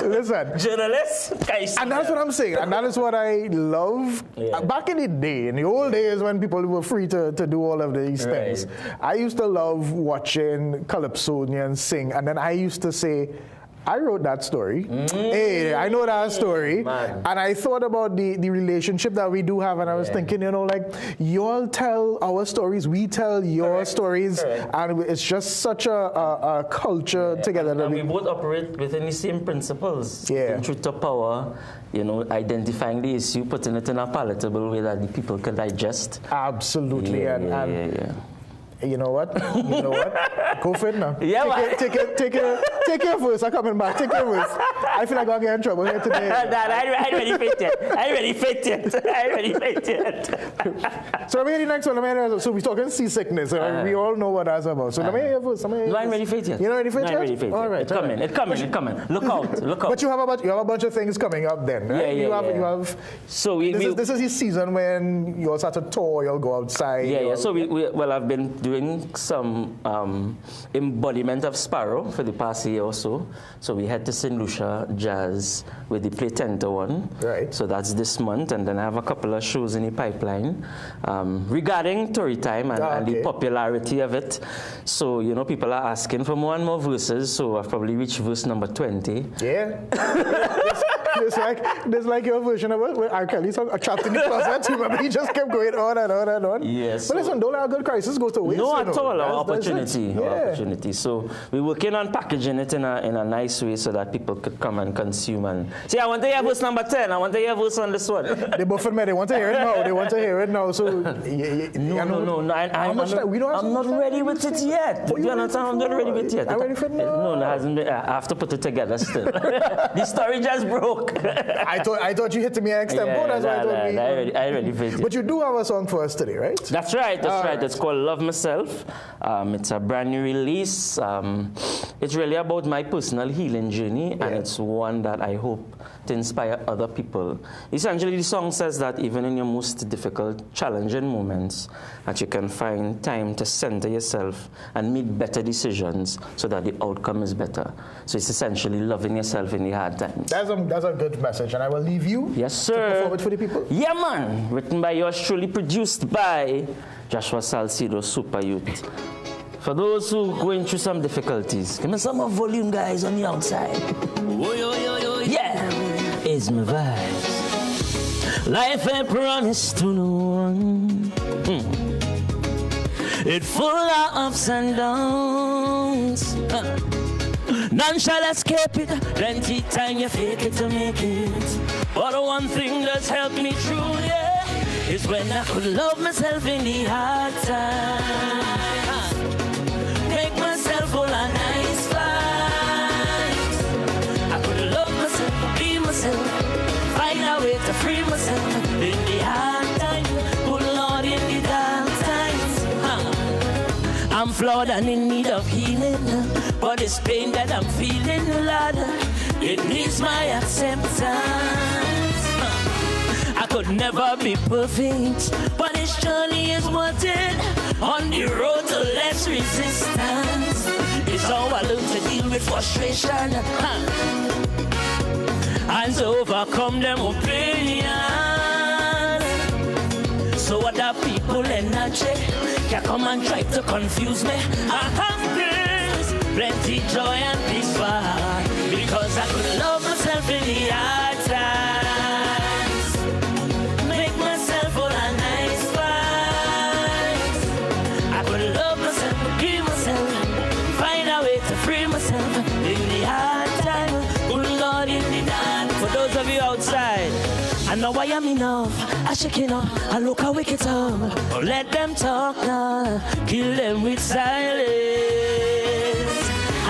Speaker 1: Listen.
Speaker 18: Journalists.
Speaker 1: And that's what I'm saying. And that is what I love. Back in the day, in the old days when people were free to do all of these things, I used to love watching Calypsonians sing. And then I used to say, I wrote that story. Hey, I know that story. Man. And I thought about the relationship that we do have, and I was thinking, you all tell our stories, we tell your stories, and it's just such a culture together.
Speaker 18: And we both operate within the same principles. In truth to power, identifying the issue, putting it in a palatable way that the people can digest.
Speaker 1: Absolutely. You know what? Go for it now.
Speaker 18: Yeah,
Speaker 1: take your verse. I'm coming back. Take your verse. I feel like I'll get in trouble here today.
Speaker 18: I already faked it.
Speaker 1: So let me hear the next one. So we're talking seasickness. We all know what that's about. So let me hear your verse.
Speaker 18: No, I ain't ready faked yet.
Speaker 1: You're not ready faked yet?
Speaker 18: All right. It's coming. Look out.
Speaker 1: But you have a bunch of things coming up then, right? You have.
Speaker 18: So
Speaker 1: this is the season when you all start to tour. You'll go outside.
Speaker 18: So I've been doing some embodiment of Sparrow for the past year or so. So we head to St. Lucia Jazz with the Playtenta one.
Speaker 1: Right.
Speaker 18: So that's this month, and then I have a couple of shows in the pipeline regarding Tory Time and the popularity of it. So people are asking for more and more verses. So I've probably reached verse number 20.
Speaker 1: Yeah. There's like your version of it, R. Kelly song, A Trapped in the Closet. Remember, he just kept going on and on and on.
Speaker 18: Yes.
Speaker 1: But listen, don't let a good crisis go to waste.
Speaker 18: No, at all. Our opportunity. So we're working on packaging it in a nice way so that people could come and consume. And see, I want to hear verse number 10. I want to hear verse on this one.
Speaker 1: They both admit they want to hear it now. So
Speaker 18: no. I'm not ready with it yet. Do you understand? I'm not ready with it yet.
Speaker 1: I'm ready for it now.
Speaker 18: No, it hasn't been. I have to put it together still. The story just broke.
Speaker 1: I thought you hit me extempo. That's why I told me.
Speaker 18: I already fit it.
Speaker 1: But you do have a song for us today, right?
Speaker 18: That's right. It's called Love Myself. It's a brand new release. It's really about my personal healing journey, and it's one that I hope to inspire other people. Essentially, the song says that even in your most difficult, challenging moments, that you can find time to center yourself and make better decisions so that the outcome is better. So it's essentially loving yourself in the hard times.
Speaker 1: That's a good message, and I will leave you
Speaker 18: to
Speaker 1: perform it for the people.
Speaker 18: Yeah, man. Written by yours truly, produced by Joshua Salcido, Super Youth. For those who are going through some difficulties, give me some more volume, guys, on the outside. Yeah, it's my vibes. Life ain't promised to no one. It's full of ups and downs. None shall escape it. Plenty time you fake it to make it. But the one thing that's helped me through, is when I could love myself in the hard times. Make myself all a nice fight. I could love myself, be myself, find a way to free myself in the hard times. Good Lord, in the dark times. I'm flawed and in need of healing, but this pain that I'm feeling, Lord, it needs my acceptance. I could never be perfect, but this journey is worth it. On the road to less resistance, it's how I learn to deal with frustration and to overcome them opinions. So other people energy can come and try to confuse me. I have peace, plenty joy and peace for heart, because I could love myself in the hard times. Make myself all a nice fight. I could love myself, give myself, find a way to free myself in the hard time. Good Lord in the dark. For those of you outside, I know I am enough. I shake it up, I look how wicked up. Let them talk now, kill them with silence.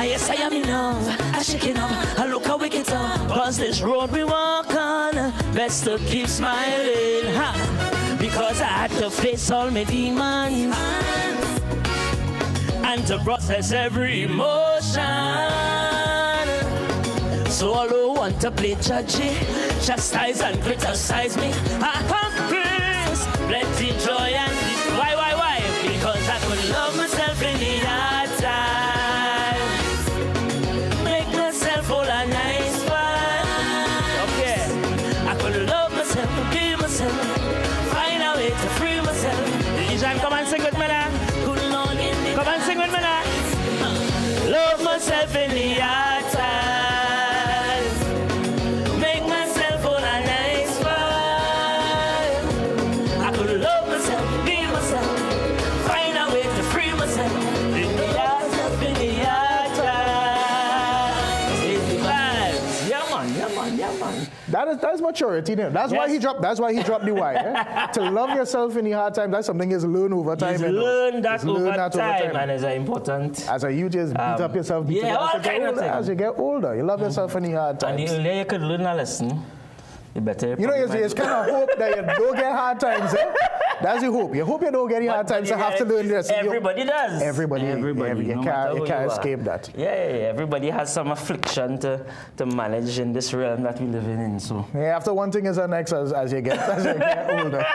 Speaker 18: Yes, I am enough. I shake it up, I look how wicked up. Cause this road we walk on, best to keep smiling. Ha. Because I had to face all my demons and to process every emotion. So all who want to play judgy, chastise and criticize me, I have grace, plenty joy and peace. Why? Because I could love myself in the hard times. Make myself all a nice fun. Okay. I could love myself, give myself, find a way to free myself. Lijan, come and sing with me now. Come and sing with me now. Love myself in the hard times.
Speaker 1: That's maturity. That's why he dropped. That's why he dropped the Y. To love yourself in the hard time. That's something is learned over time.
Speaker 18: He's learned that over time, and it's important.
Speaker 1: As you just beat up yourself. As you get older, you love yourself in the hard times.
Speaker 18: And the earlier you could learn a lesson, the better.
Speaker 1: You know, it's kind of hope that you don't get hard times. That's your hope. You hope you don't get any hard times to have to learn this.
Speaker 18: Everybody does.
Speaker 1: Everybody. You can't escape that.
Speaker 18: Yeah. Everybody has some affliction to manage in this realm that we live in. So
Speaker 1: after one thing is the next as you get older.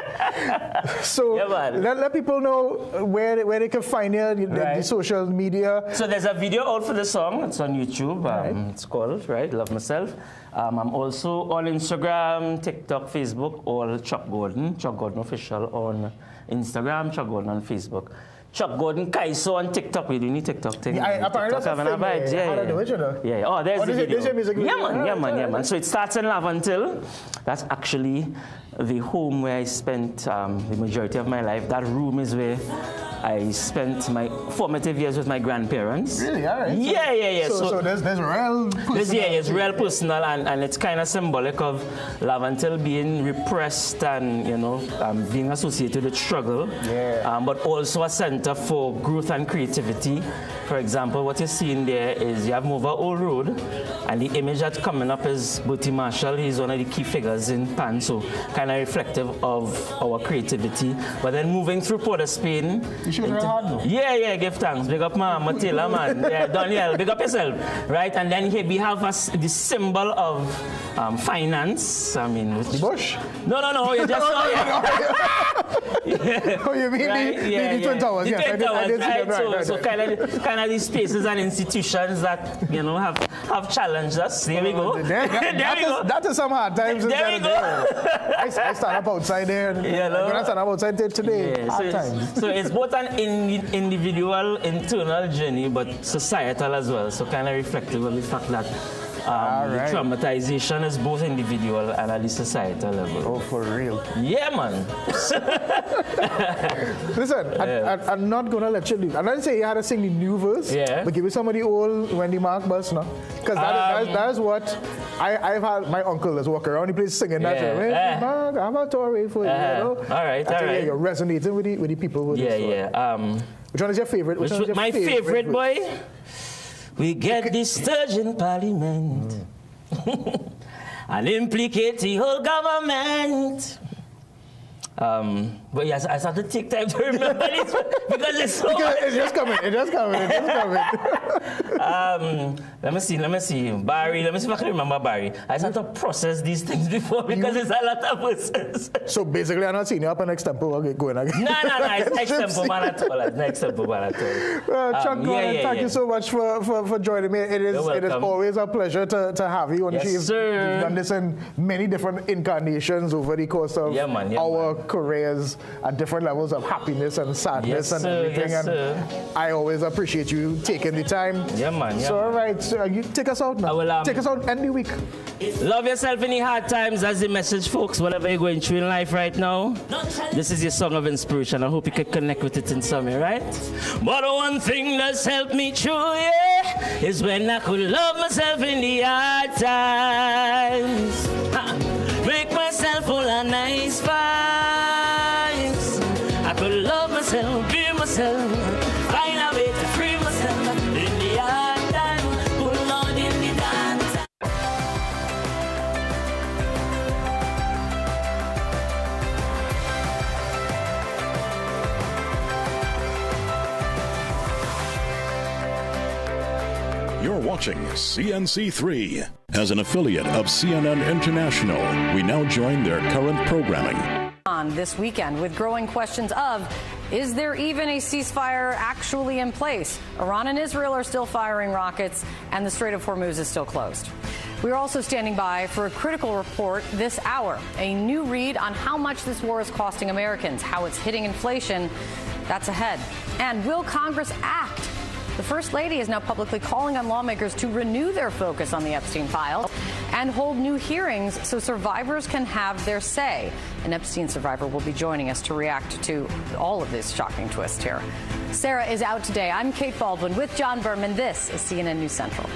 Speaker 1: So let people know where they can find you, the social media.
Speaker 18: So there's a video out for the song. It's on YouTube. It's called Love Myself. I'm also on Instagram, TikTok, Facebook, all Chuck Gordon Official on Instagram, Chuck Gordon on Facebook. Chuck Gordon Kaiso on TikTok. We do need TikTok thing.
Speaker 1: Apparently that's a thing.
Speaker 18: Oh, there's the video.
Speaker 1: There's your music video.
Speaker 18: Yeah, man. So it starts in Laventille. That's actually the home where I spent the majority of my life. That room is where I spent my formative years with my grandparents.
Speaker 1: Really? All right.
Speaker 18: Yeah.
Speaker 1: So there's real personal.
Speaker 18: It's real personal, and it's kind of symbolic of Laventille being repressed and, being associated with struggle.
Speaker 1: Yeah.
Speaker 18: But also a center for growth and creativity. For example, what you're seeing there is you have Mova Old Road, and the image that's coming up is Bertie Marshall. He's one of the key figures in PAN, so kind of reflective of our creativity. But then moving through Port of Spain.
Speaker 1: You should have hard though.
Speaker 18: Yeah, give thanks. Big up Matilla, man. Yeah, Daniel, big up yourself. Right? And then here we have the symbol of finance. I mean,
Speaker 1: the bush?
Speaker 18: No. You just saw it.
Speaker 1: Oh, you mean the Twin Towers?
Speaker 18: The Twin Towers, right? So kind of these spaces and institutions that have challenged us. There we go.
Speaker 1: That is some hard times.
Speaker 18: There we go.
Speaker 1: I stand up outside there. When I stand up outside there today, hard times.
Speaker 18: So it's both an individual, internal journey, but societal as well. So kind of reflective of the fact that the traumatization is both individual and at the societal level.
Speaker 1: Oh, for real?
Speaker 18: Yeah, man.
Speaker 1: Listen, I'm not going to let you leave. I'm not saying you had to sing the new verse, but give me some of the old Wendy Mark bus now. Because that is what I've had. My uncle is walking around the place singing that. Wendy Mark, I'm a Tory for you.
Speaker 18: All right.
Speaker 1: You're resonating with the people with this one. Which one is your favorite?
Speaker 18: My favorite boy? We get this sturgeon parliament and implicate the whole government. But yes, I have to take time to remember this because it's so hard.
Speaker 1: It's just coming.
Speaker 18: Let me see. Barry, let me see if I can remember Barry. I just have to process these things before because it's a lot of verses.
Speaker 1: So basically, I'm not seeing you up an extempo going again.
Speaker 18: No, it's extempo man at all.
Speaker 1: Chuck Gordon, thank you so much for joining me. It is always a pleasure to have you on the show. You've done this in many different incarnations over the course of our careers at different levels of happiness and sadness and everything.
Speaker 18: Yes,
Speaker 1: and I always appreciate you taking the time.
Speaker 18: Yeah, man. Yeah,
Speaker 1: so, all right, so you take us out now.
Speaker 18: I will,
Speaker 1: take us out end the week.
Speaker 18: Love yourself in the hard times. That's the message, folks. Whatever you're going through in life right now, this is your song of inspiration. I hope you can connect with it in some way, right? But one thing that's helped me through, yeah, is when I could love myself in the hard times. Make myself full of nice vibes. I could love myself, be myself, find a way to free myself in the hard time. Put Lord in the dance.
Speaker 12: You're watching CNC3. As an affiliate of CNN International, we now join their current programming.
Speaker 6: On this weekend with growing questions of, is there even a ceasefire actually in place? Iran and Israel are still firing rockets, and the Strait of Hormuz is still closed. We're also standing by for a critical report this hour, a new read on how much this war is costing Americans, how it's hitting inflation. That's ahead. And will Congress act? The First Lady is now publicly calling on lawmakers to renew their focus on the Epstein files and hold new hearings so survivors can have their say. An Epstein survivor will be joining us to react to all of this shocking twist here. Sarah is out today. I'm Kate Baldwin with John Berman. This is CNN News Central.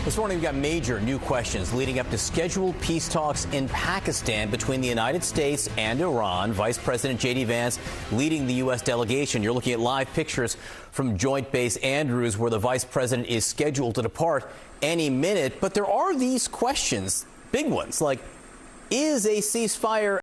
Speaker 19: This morning, we've got major new questions leading up to scheduled peace talks in Pakistan between the United States and Iran. Vice President J.D. Vance leading the U.S. delegation. You're looking at live pictures from Joint Base Andrews, where the vice president is scheduled to depart any minute. But there are these questions, big ones, like, is a ceasefire